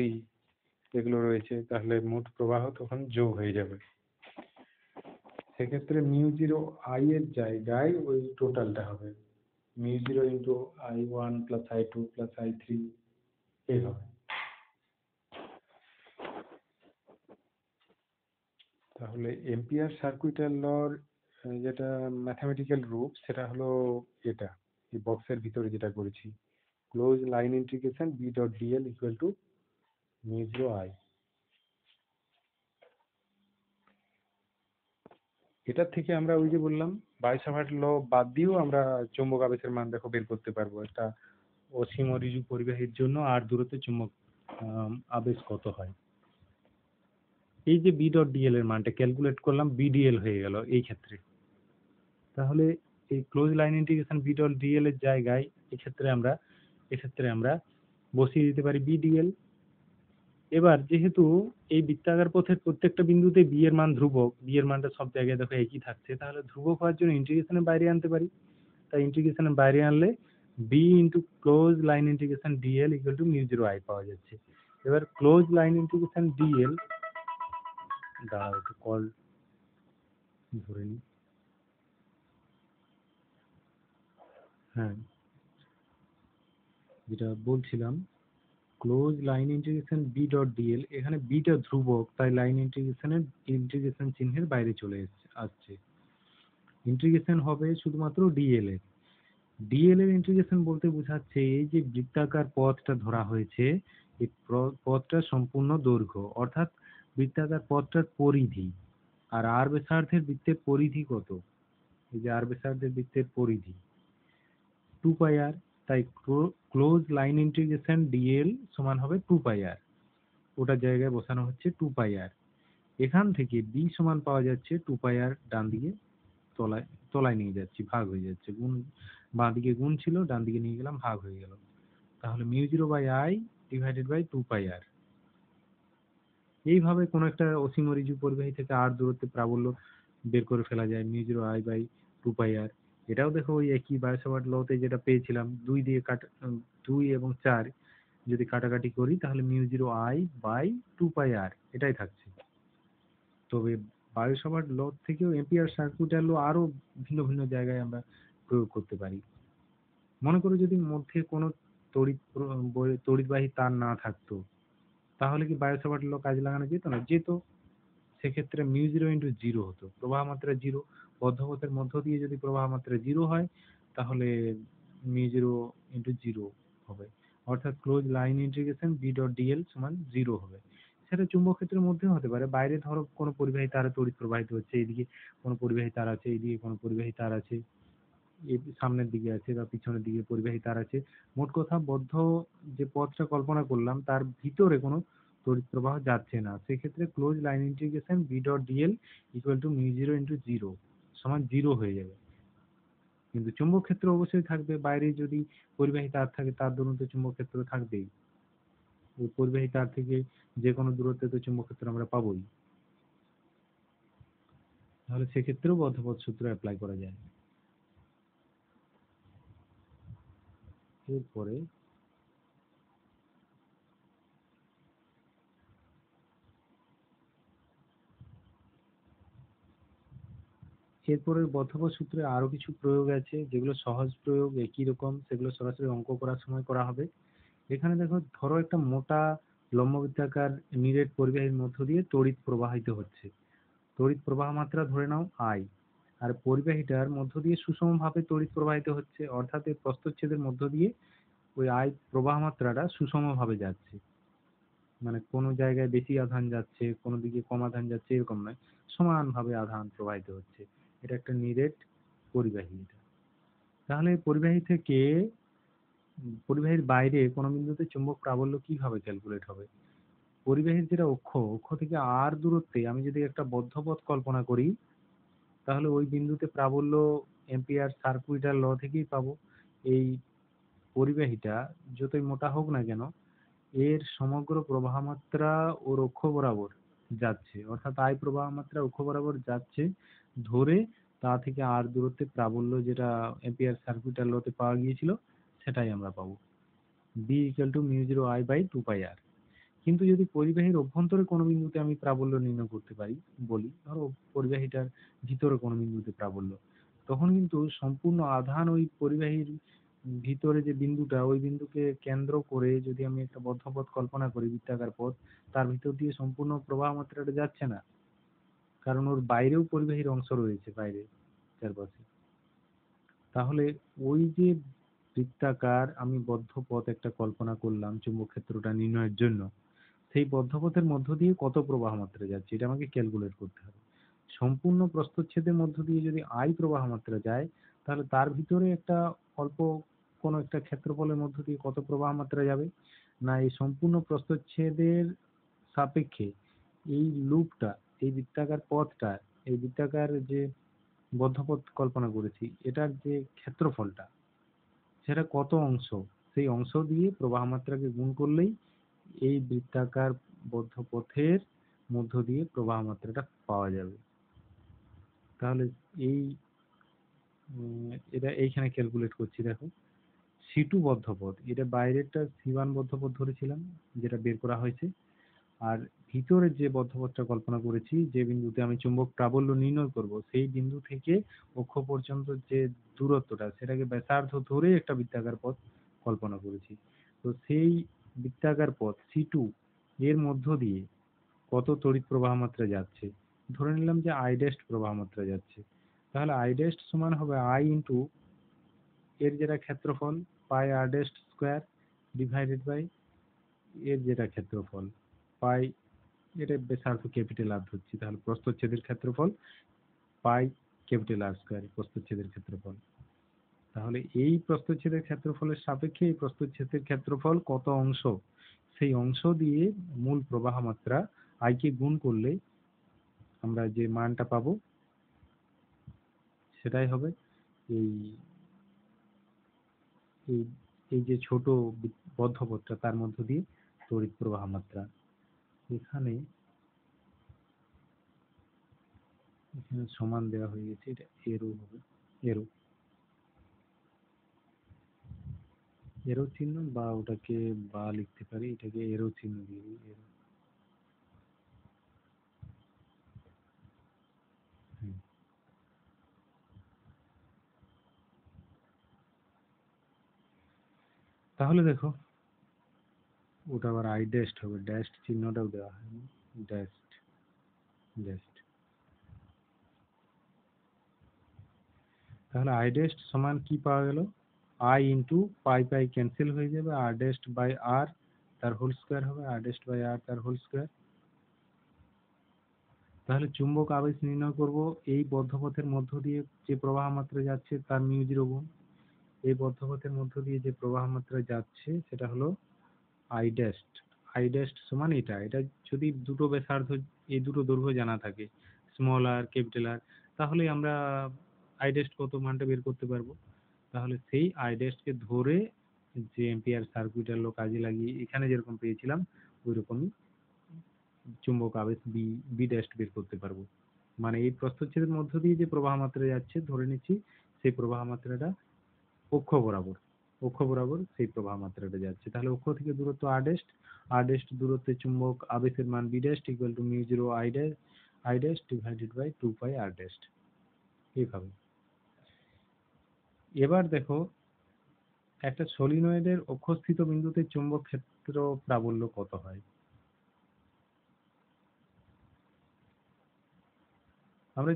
এগুলো রয়েছে, তাহলে মোট প্রবাহ তখন যোগ হয়ে যাবে। সেক্ষেত্রে মিউ জিরো আই এর জায়গায় ওই টোটালটা হবে mu zero into I1 plus I2 plus I3 এই হবে। তাহলে এম্পিয়ার সার্কুইটাল লর যেটা ম্যাথমেটিক্যাল রূপ সেটা হলো এটা, এই বক্সের ভিতরে যেটা করেছি, close line integration B dot DL equal to mu zero I. এটার থেকে আমরা ওই যে বললাম বায়সাভার্ট ল বাদ দিয়েও আমরা চৌম্বক আবেশের মান দেখো বের করতে পারবো। একটা অসীম ঋজু পরিবাহীর জন্য আর দূরত্বে চুম্বক আবেশ কত হয়। এই যে বি ডট ডিএল এর মানটা ক্যালকুলেট করলাম, বিডিএল হয়ে গেল এই ক্ষেত্রে। তাহলে এই close line integration B dot DL এর জায়গায় এক্ষেত্রে আমরা বসিয়ে দিতে পারি বিডিএল। এবার যেহেতু এই বৃত্তাকার পথের প্রত্যেকটা বিন্দুতে বি এর মান ধ্রুবক, বি এর মানটা সব জায়গায় দেখো একই থাকছে, তাহলে ধ্রুবক হওয়ার জন্য ইন্টিগ্রেশনের বাইরে আনতে পারি। তাই ইন্টিগ্রেশনের বাইরে আনলে B into close line integration DL equal to mu zero I পাওয়া যাচ্ছে। এবার ক্লোজ লাইন ইন্টিগ্রেশন ডিএল, দাঁড়াও একটু কল ধরে নি। হ্যাঁ, যেটা বলছিলাম close line integration B dot DL, এখানে বিটা ধ্রুবক তাই লাইন ইন্টিগ্রেশনের ইন্টিগ্রেশন চিহ্নের বাইরে চলে আসছে। ইন্টিগ্রেশন হবে শুধুমাত্র ডিএল এর। ডিএল এর ইন্টিগ্রেশন বলতে বোঝাচ্ছে এই যে বৃত্তাকার পথটা ধরা হয়েছে, এই পথটা সম্পূর্ণ দৈর্ঘ্য, অর্থাৎ বৃত্তাকার পথটার পরিধি। আর আর ব্যাসার্ধের বৃত্তের পরিধি কত? এই যে আর ব্যাসার্ধের বৃত্তের পরিধি 2πr, তাই ক্লোজ লাইন ইন্টিগ্রেশন ডিএল সমান হবে 2πr। ওটার জায়গায় বসানো হচ্ছে 2πr। এখান থেকে বি সমান পাওয়া যাচ্ছে 2πr, ডান দিকে তলায় তলায় নিয়ে যাচ্ছি, ভাগ হয়ে যাচ্ছে, গুণ বাঁ দিকে গুণ ছিল, ডান দিকে নিয়ে গেলাম, ভাগ হয়ে গেল। তাহলে μ0/I ডিভাইডেড বাই 2πr। এইভাবে কোনো একটা অসীম ঋজু পরিবাহী থেকে আর দূরত্বে প্রাবল্য বের করে ফেলা যায় μ0I/2πr। এটাও দেখো ওই একই বায়োসাভার্ট লতে যেটা পেয়েছিলাম, 2 এবং 4 যদি কাটাকাটি করি তাহলে μ0I/2πr এটাই থাকছে। তবে বায়োসাভার্ট ল থেকেও এম্পিয়ার সার্কুইটাল ল আরো ভিন্ন ভিন্ন জায়গায় আমরা প্রয়োগ করতে পারি। মনে করো যদি মধ্যে কোনো তড়িৎবাহী তার না থাকতো, তাহলে কি বায়োসাভার্ট ল কাজে লাগানো যেত না? যেত। সেক্ষেত্রে μ0 × 0 হতো, প্রবাহ মাত্রা 0। বদ্ধপথের মধ্য দিয়ে যদি প্রবাহ মাত্রা 0 হয় তাহলে μ0 × 0 হবে, অর্থাৎ close line integration B dot DL সমান 0 হবে। সেটা চুম্বক ক্ষেত্রের মধ্যেও হতে পারে। বাইরে ধরো কোনো পরিবাহী তারে তড়িৎ প্রবাহিত হচ্ছে, এইদিকে কোনো পরিবাহী তার আছে, এইদিকে কোনো পরিবাহী তার আছে, সামনের দিকে আছে বা পিছনের দিকে পরিবাহী তার আছে। মোট কথা বদ্ধ যে পথটা কল্পনা করলাম তার ভিতরে কোনো তড়িৎ প্রবাহ যাচ্ছে না। সেক্ষেত্রে close line integration B dot DL equal to μ0 × 0 সমান 0 হয়ে যাবে। কিন্তু চুম্বক ক্ষেত্র অবশ্যই থাকবে, বাইরে যদি পরিবাহী তার থাকে তার দূরত্ব চুম্বক ক্ষেত্র থাকবেই। ওই পরিবাহী তার থেকে যে কোনো দূরত্বে তো চুম্বক ক্ষেত্র আমরা পাবোই। তাহলে সেক্ষেত্রেও বদ্ধপথ সূত্র অ্যাপ্লাই করা যায়। এরপরে বদ্ধপথ সূত্রে আরো কিছু প্রয়োগ আছে, যেগুলো সহজ প্রয়োগ, একই রকম, সেগুলো সরাসরি অঙ্ক করার সময় করা হবে। এখানে দেখো, ধরো একটা মোটা লম্ববৃত্তাকার নিরেট পরিবাহীর মধ্য দিয়ে তড়িৎ প্রবাহিত হচ্ছে। তড়িৎ প্রবাহ মাত্রা ধরে নাও I, আর পরিবাহীটার মধ্য দিয়ে সুষমভাবে তড়িৎ প্রবাহিত হচ্ছে, অর্থাৎ এই প্রস্থচ্ছেদের মধ্য দিয়ে ওই I প্রবাহ মাত্রাটা সুষমভাবে যাচ্ছে। মানে কোনো জায়গায় বেশি আধান যাচ্ছে, কোনো দিকে কম আধান যাচ্ছে, এরকম নয়, সমানভাবে আধান প্রবাহিত হচ্ছে। এটা একটা নিরেট পরিবাহী। তাহলে পরিবাহী থেকে পরিবাহীর বাইরে কোনো বিন্দুতে চুম্বক প্রাবল্য কিভাবে ক্যালকুলেট হবে? পরিবাহীর যেটা অক্ষ, অক্ষ থেকে আর দূরত্বে আমি যদি একটা বদ্ধ পথ কল্পনা করি, তাহলে ওই বিন্দুতে প্রাবল্য এম্পিয়ার সার্কুইটাল ল থেকেই পাবো। এই পরিবাহীটা যতই মোটা হোক না কেন, এর সমগ্র প্রবাহ মাত্রা ওর অক্ষ বরাবর যাচ্ছে, অর্থাৎ আই প্রবাহ মাত্রা অক্ষ বরাবর যাচ্ছে ধরে তা থেকে আর দূরত্বে প্রাবল্য যেটা এম্পিয়ার সার্কুইটাল লতে পাওয়া গিয়েছিল সেটাই আমরা পাবো, B equal to mu zero I by two pi r. কিন্তু যদি পরিবাহীর অভ্যন্তরে কোনো বিন্দুতে আমি প্রাবল্য নির্ণয় করতে পারি, বলি ধরো পরিবাহীটার ভিতরে কোনো বিন্দুতে প্রাবল্য, তখন কিন্তু সম্পূর্ণ আধান ওই পরিবাহীর ভিতরে যে বিন্দুটা, ওই বিন্দুকে কেন্দ্র করে যদি আমি একটা বদ্ধ পথ কল্পনা করি, বৃত্তাকার পথ, তার ভিতর দিয়ে সম্পূর্ণ প্রবাহ মাত্রাটা যাচ্ছে না, কারণ ওর বাইরেও পরিবাহীর অংশ রয়েছে বাইরে চারপাশে। তাহলে ওই যে বৃত্তাকার আমি বদ্ধ পথ একটা কল্পনা করলাম চুম্বক ক্ষেত্রটা নির্ণয়ের জন্য, সেই বদ্ধপথের মধ্য দিয়ে কত প্রবাহ মাত্রা যাচ্ছে এটা আমাকে ক্যালকুলেট করতে হবে। সম্পূর্ণ প্রস্থচ্ছেদের মধ্য দিয়ে যদি আই প্রবাহ মাত্রা যায়, তাহলে তার ভিতরে একটা অল্প কোনো একটা ক্ষেত্রফলের মধ্য দিয়ে কত প্রবাহ মাত্রা যাবে, না এই সম্পূর্ণ প্রস্থচ্ছেদের সাপেক্ষে এই লুপটা, এই বৃত্তাকার পথটা, এই বৃত্তাকার যে বদ্ধপথ কল্পনা করেছি এটার যে ক্ষেত্রফলটা সেটা কত অংশ, সেই অংশ দিয়ে প্রবাহ মাত্রাকে গুণ করলেই এই বৃত্তাকার বদ্ধ পথের মধ্য দিয়ে প্রবাহ মাত্রাটা পাওয়া যাবে। তাহলে এই এটা এইখানে ক্যালকুলেট করছি, দেখো সি2 বদ্ধ পথ, এটা বাইরেরটা সি1 বদ্ধ পথ ধরেছিলাম যেটা বের করা হয়েছে, আর ভিতরের যে বদ্ধপথটা কল্পনা করেছি যে বিন্দুতে আমি চুম্বক প্রাবল্য নির্ণয় করব, সেই বিন্দু থেকে অক্ষ পর্যন্ত যে দূরত্বটা সেটাকে ব্যাসার্ধ ধরে একটা বৃত্তাকার পথ কল্পনা করেছি। তো সেই বৃত্তাকার পথ সি2 এর মধ্য দিয়ে কত তড়িৎ প্রবাহ মাত্রা যাচ্ছে, ধরে নিলাম যে আই ড্যাশ প্রবাহ মাত্রা যাচ্ছে, তাহলে আই ড্যাশ সমান হবে আই ইন্টু এর যেটা ক্ষেত্রফল পাই R dash square divided by এর যেটা ক্ষেত্রফল পাই, এটা ব্যাসার্ধ ক্যাপিটাল আর ধরছি, তাহলে প্রস্থচ্ছেদের ক্ষেত্রফল পাই ক্যাপিটাল আর স্কোয়ার প্রস্থচ্ছেদের ক্ষেত্রফল। তাহলে এই প্রস্থচ্ছেদের ক্ষেত্রফলের সাপেক্ষে এই প্রস্থচ্ছেদের ক্ষেত্রফল কত অংশ, সেই অংশ দিয়ে মূল প্রবাহ মাত্রা আই কে গুণ করলে আমরা যে মানটা পাবো সেটাই হবে এই এই এই যে ছোট বদ্ধপথটা তার মধ্য দিয়ে তড়িৎ প্রবাহ মাত্রা। এখানে এখানে সমান দেওয়া হয়ে গেছে, এটা এরো হবে, এরো এরো চিহ্ন বা ওটাকে বা লিখতে পারি, এটাকে এরো চিহ্ন দিয়ে দিই, এরো। হুম। তাহলে দেখো ওটা আবার আই ড্যাস্ট হবে, ড্যাস্ট চিহ্নটাও দেওয়া হয়নি, ড্যাস্ট ড্যাস্ট। তাহলে আই ড্যাস্ট সমান কি পাওয়া গেল, I into pi pi cancel হয়ে যাবে, আর ড্যাস্ট বাই আর তার হোল স্কোয়ার হবে, আর ড্যাস্ট বাই আর তার হোল স্কোয়ার। তাহলে চুম্বক আবেশ নির্ণয় করব এই বদ্ধপথের মধ্য দিয়ে যে প্রবাহ মাত্রা যাচ্ছে তার মিউ জিরো গুণ, এই বদ্ধপথের মধ্য দিয়ে যে প্রবাহ মাত্রা যাচ্ছে সেটা হলো আই ড্যাস্ট। আই ড্যাস্ট সমান এটা, এটা যদি দুটো ব্যাসার্ধ, এই দুটো দৈর্ঘ্য জানা থাকে স্মল আর ক্যাপিটাল আর, তাহলে আমরা আই ড্যাস্ট কত মানটা বের করতে পারবো। তাহলে সেই আই ড্যাস্টকে ধরে যে এম্পিয়ার সার্কিটের লো কাজে লাগিয়ে এখানে যেরকম পেয়েছিলাম ওই রকমই চুম্বক আবেশ বি বি ড্যাশ বের করতে পারবো। মানে এই প্রস্থচ্ছেদের মধ্য দিয়ে যে প্রবাহ মাত্রা যাচ্ছে ধরে নিচ্ছি সেই প্রবাহ মাত্রাটা অক্ষ বরাবর, অক্ষ বরাবর সেই প্রবাহ মাত্রাটা যাচ্ছে, তাহলে অক্ষ থেকে দূরত্ব আর ড্যাশ, আর ড্যাশ দূরত্বে চুম্বক আবেশের মান B dash equal to mu zero I dash divided by two pi R dash. এইভাবে এবার দেখো একটা সলিনয়েডের অক্ষস্থিত বিন্দুতে চুম্বক ক্ষেত্র প্রাবল্য কত হয়। আমরা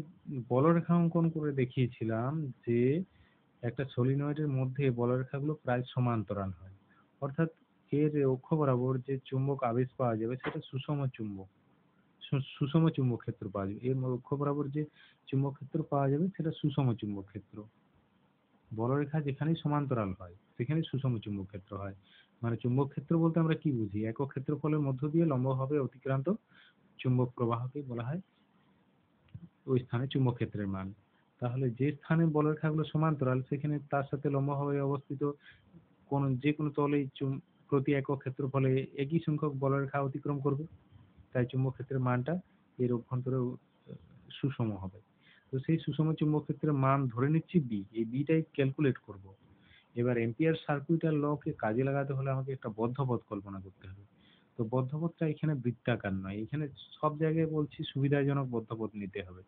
বলরেখা অঙ্কন করে দেখিয়েছিলাম যে একটা সলিনয়েডের মধ্যে বলরেখাগুলো প্রায় সমান্তরাল হয়, অর্থাৎ এর অক্ষ বরাবর যে চুম্বক আবেশ পাওয়া যাবে সেটা সুষম চুম্বক, সুষম চুম্বক ক্ষেত্র পাওয়া যাবে, এর অক্ষ বরাবর যে চুম্বক ক্ষেত্র পাওয়া যাবে সেটা সুষম চুম্বক ক্ষেত্র। বলরেখা যেখানে সমান্তরাল হয় সেখানে সুষম চুম্বক ক্ষেত্র হয়। মানে চুম্বক ক্ষেত্র বলতে আমরা কি বুঝি? একক ক্ষেত্রফলের মধ্য দিয়ে লম্বভাবে অতিক্রান্ত চুম্বক প্রবাহকে বলা হয় ওই স্থানে চুম্বক ক্ষেত্রের মান। তাহলে যে স্থানে বলরেখাগুলো সমান্তরাল সেখানে তার সাথে লম্বভাবে অবস্থিত যে কোনো তলেই প্রতি একক ক্ষেত্রফলে একই সংখ্যক বলরেখা অতিক্রম করবে, তাই চুম্বক ক্ষেত্রের মানটা এর অভ্যন্তরে সুষম হবে। তো সেই সুষম চুম্বক ক্ষেত্রের মান ধরে নিচ্ছি বি, এই বিটাই ক্যালকুলেট করব। এবার এম্পিয়ার সার্কিউটাল ল কে কাজে লাগাতে হলে আমাকে একটা বদ্ধ পথ কল্পনা করতে হবে। তো বদ্ধ পথটা এখানে বৃত্তাকার নয়, এখানে সব জায়গায় বলছি সুবিধাজনক বদ্ধ পথ নিতে হবে।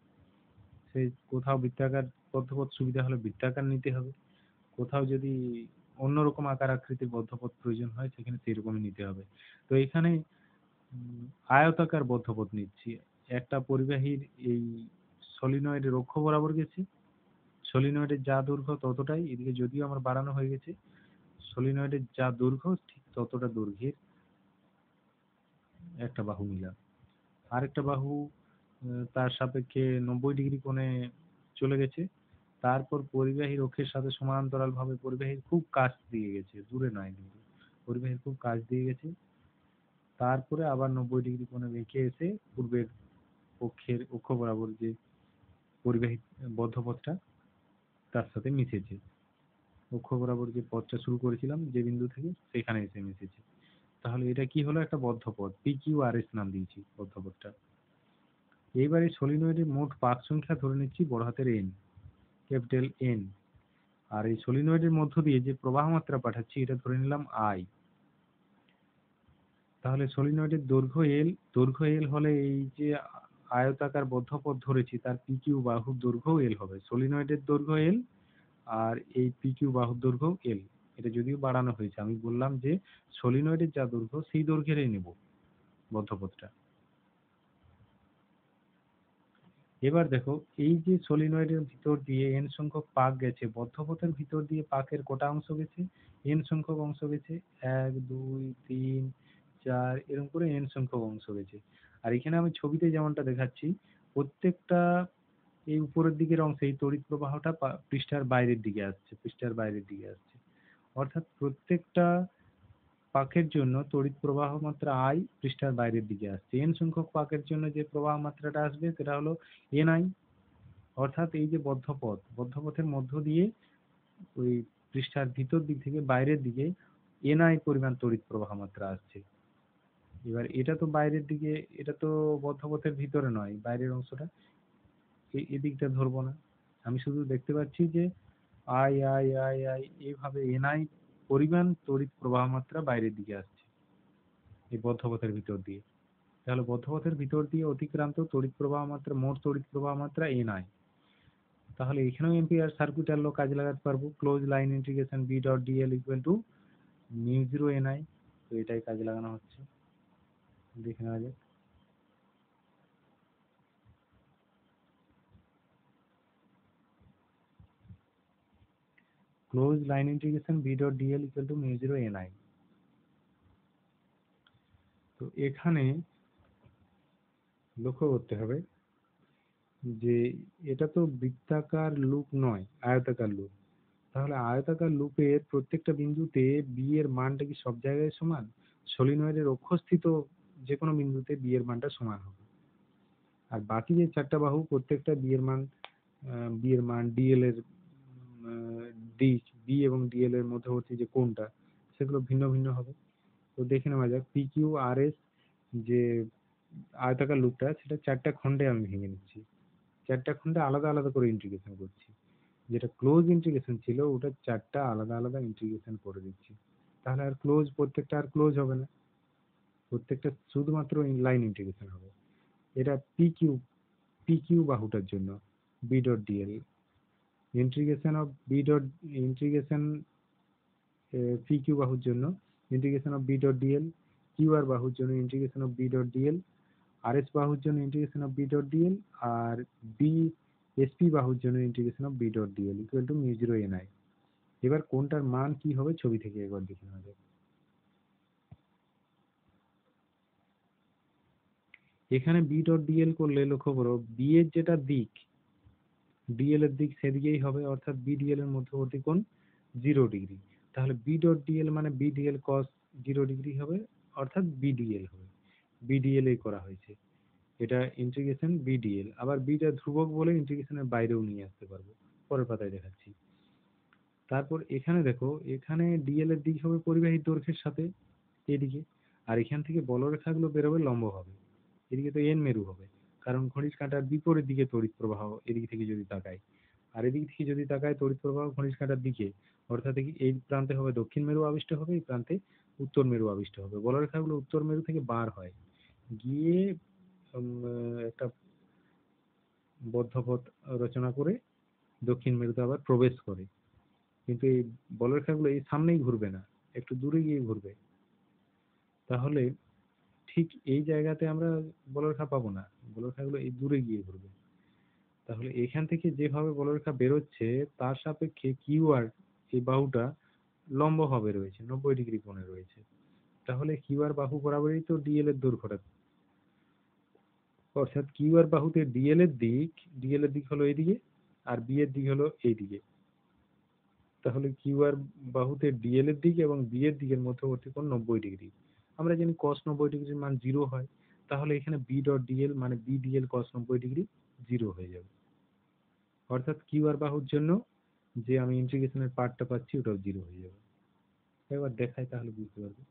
সেই কোথাও বৃত্তাকার বদ্ধ পথ সুবিধা হলে বৃত্তাকার নিতে হবে, কোথাও যদি অন্যরকম আকার আকৃতির বদ্ধপথ প্রয়োজন হয় সেখানে সেরকমই নিতে হবে। তো এখানে আয়তাকার বদ্ধপথ নিচ্ছি। একটা পরিবাহীর এই সলিনয়েডের অক্ষ বরাবর গেছে, সলিনয়েডের যা দৈর্ঘ্য ততটাই, এদিকে যদিও আমার বাড়ানো হয়ে গেছে, সলিনয়েডের যা দৈর্ঘ্য ঠিক ততটা দৈর্ঘ্যের একটা বাহু নিলাম। আরেকটা বাহু তার সাপেক্ষে 90 ডিগ্রি কোণে চলে গেছে, তারপর পরিবাহীর অক্ষের সাথে সমান্তরাল ভাবে পরিবাহীর খুব কাছ দিয়ে গেছে, দূরে নয় কিন্তু পরিবাহীর খুব কাছ দিয়ে গেছে, তারপরে আবার 90 ডিগ্রি কোণে রেখে এসে পূর্বের অক্ষ বরাবর যে পরিবাহী বদ্ধপথটা তার সাথে মিশেছে, অক্ষ বরাবর যে পথটা শুরু করেছিলাম যে বিন্দু থেকে সেখানে এসে মিশেছে। তাহলে এটা কি হলো? একটা বদ্ধপথ, পি কিউ আর এস নাম দিয়েছি বদ্ধপথটা। এইবারে সলিনয়েডের মোট পাক সংখ্যা ধরে নিচ্ছি বড় হাতের এন, ক্যাপিটাল এন। আর এই সলিনয়েডের মধ্য দিয়ে যে প্রবাহ মাত্রা পাঠাচ্ছি এটা ধরে নিলাম আই। তাহলে সলিনয়েডের দৈর্ঘ্য এল হলে এই যে আয়তাকার বদ্ধপথ ধরেছি তার পি কিউ বাহুর দৈর্ঘ্য এল হবে। সলিনয়েডের দৈর্ঘ্য এল আর এই পি কিউ বাহুর দৈর্ঘ্য এল। এটা যদিও বাড়ানো হয়েছে, আমি বললাম যে সলিনয়েডের যা দৈর্ঘ্য সেই দৈর্ঘ্যেরই নেব বদ্ধপথটা। এবার দেখো এই যে সলিনয়েডের ভিতর দিয়ে এন সংখ্যক পাক গেছে, বদ্ধপথের ভিতর দিয়ে পাকের কটা অংশ গেছে? এন সংখ্যক অংশ গেছে, 1 2 3 4 এরকম করে এন সংখ্যক অংশ গেছে। আর এখানে আমি ছবিতে যেমনটা দেখাচ্ছি প্রত্যেকটা এই উপরের দিকের অংশে এই তড়িৎ প্রবাহটা পৃষ্ঠার বাইরের দিকে আসছে, পৃষ্ঠার বাইরের দিকে আসছে। অর্থাৎ প্রত্যেকটা পাকের জন্য তড়িৎ প্রবাহ মাত্রা আই পৃষ্ঠার বাইরের দিকে আসছে। এন সংখ্যক পাকের জন্য যে প্রবাহ মাত্রাটা আসবে সেটা হলো এন আই। অর্থাৎ এই যে বদ্ধপথের মধ্য দিয়ে ওই পৃষ্ঠার ভিতর দিক থেকে বাইরের দিকে এন আই পরিমাণ তড়িৎ প্রবাহ মাত্রা আসছে। এবার এটা তো বাইরের দিকে, এটা তো বদ্ধপথের ভিতরে নয়, বাইরের অংশটা এদিকটা ধরবো না, আমি শুধু দেখতে পাচ্ছি যে আই আই আই আই এইভাবে এন আই পরিমাণ তড়িৎ প্রবাহ মাত্রা বাইরের দিকে আসছে এই বদ্ধপথের ভিতর দিয়ে। তাহলে বদ্ধপথের ভিতর দিয়ে অতিক্রান্ত তড়িৎ প্রবাহ মাত্রা, মোট তড়িৎ প্রবাহ মাত্রা এন আই। তাহলে এখানেও এম্পিয়ার সার্কিউটাল ল কাজে লাগাতে পারবো, close line integration B dot DL equal to mu zero N I. তো এটাই কাজে লাগানো হচ্ছে, দেখে নেওয়া যাক। Close line integration B dot DL equal to mu zero N I. তো এখানে লক্ষ্য করতে হবে যে এটা তো বৃত্তাকার লুপ নয়, আয়তাকার লুপ। তাহলে আয়তাকার লুপের প্রত্যেকটা বিন্দুতে বি এর মানটা কি সব জায়গায় সমান? সলিনয়েডের অক্ষস্থিত যে কোনো বিন্দুতে বি এর মানটা সমান হবে। আর বাকি যে চারটা বাহু প্রত্যেকটা বি এর মান ডিএল এর দিক, বি এবং ডিএল এর মধ্যবর্তী যে কোণটা সেগুলো ভিন্ন ভিন্ন হবে। তো দেখে নেওয়া যাক পি কিউ আর এস যে আয়তাকার লুপটা সেটা চারটা খণ্ডে আমি ভেঙে নিচ্ছি, চারটা খণ্ডে আলাদা আলাদা করে ইন্টিগ্রেশন করছি। যেটা ক্লোজ ইন্টিগ্রেশন ছিল ওটা চারটা আলাদা আলাদা ইন্টিগ্রেশন করে দিচ্ছি। তাহলে আর প্রত্যেকটা আর ক্লোজ হবে না, প্রত্যেকটা শুধুমাত্র লাইন ইন্টিগ্রেশন হবে। এটা পি কিউ বাহুটার জন্য B dot dl integration of B dot integration P Q বাহুর জন্য integration of B dot dl, Q R বাহুর জন্য integration of B dot dl, R S বাহুর জন্য integration of B dot dl, আর বি এস পি বাহুর জন্য integration of B dot DL equal to mu zero N I. এবার কোনটার মান কি হবে ছবি থেকে একবার দেখে নেওয়া যাক। এখানে বি ডট ডিএল করলে লক্ষ্য করো বি এর যেটা দিক ডিএল এর দিক সেদিকেই হবে, অর্থাৎ বিডিএল এর মধ্যবর্তী কোণ 0 ডিগ্রি। তাহলে বি ডট ডিএল মানে বিডিএল কস 0 ডিগ্রি হবে, অর্থাৎ বিডিএল হবে। বিডিএল এই করা হয়েছে, এটা ইন্টিগ্রেশন বিডিএল। আবার বিটা ধ্রুবক বলে ইন্টিগ্রেশনের বাইরেও নিয়ে আসতে পারবো, পরের পাতায় দেখাচ্ছি। তারপর এখানে দেখো, এখানে ডিএল এর দিক হবে পরিবাহীর দৈর্ঘ্যের সাথে এদিকে, আর এখান থেকে বলরেখাগুলো বেরোবে লম্বভাবে, এদিকে তো এন মেরু হবে, কারণ ঘড়ির কাঁটার বিপরীত দিকে তড়িৎ প্রবাহ এদিক থেকে যদি তাকাই। আর এদিক থেকে যদি তাকায় তড়িৎ প্রবাহ ঘড়ির কাঁটার দিকে, অর্থাৎ এই প্রান্তে হবে দক্ষিণ মেরু আবিষ্ট হবে, এই প্রান্তে উত্তর মেরু আবিষ্ট হবে। বলরেখাগুলো উত্তর মেরু থেকে বার হয়, গিয়ে একটা বদ্ধপথ রচনা করে দক্ষিণ মেরুতে আবার প্রবেশ করে। কিন্তু এই বলরেখাগুলো এই সামনেই ঘুরবে না, একটু দূরে গিয়ে ঘুরবে। তাহলে ঠিক এই জায়গাতে আমরা বলরেখা পাবো না, বলরেখাগুলো এই দূরে গিয়ে ঘুরবে। তাহলে এখান থেকে যেভাবে বলরেখা বেরোচ্ছে তার সাপেক্ষে কিউ আর এই বাহুটা লম্বভাবে রয়েছে, 90 ডিগ্রি কোণে রয়েছে। তাহলে কিউ আর বাহু বরাবরই তো ডিএল এর দৈর্ঘ্যটা, অর্থাৎ কিউ আর বাহুতে ডিএল এর দিক হলো এইদিকে, আর বি এর দিক হলো এইদিকে। তাহলে কিউ আর বাহুতে ডিএল এর দিক এবং বি এর দিকের মধ্যবর্তী কোণ 90 ডিগ্রি। আমরা জানি cos 90 ডিগ্রির মান 0 হয়, তাহলে এখানে বি ডট ডিএল মানে বি ডিএল cos 90 ডিগ্রি 0 হয়ে যাবে। অর্থাৎ কিউ আর বাহুর জন্য যে আমি ইন্টিগ্রেশনের পার্টটা পাচ্ছি ওটাও 0 হয়ে যাবে। এবার দেখাই তাহলে বুঝতে পারবে।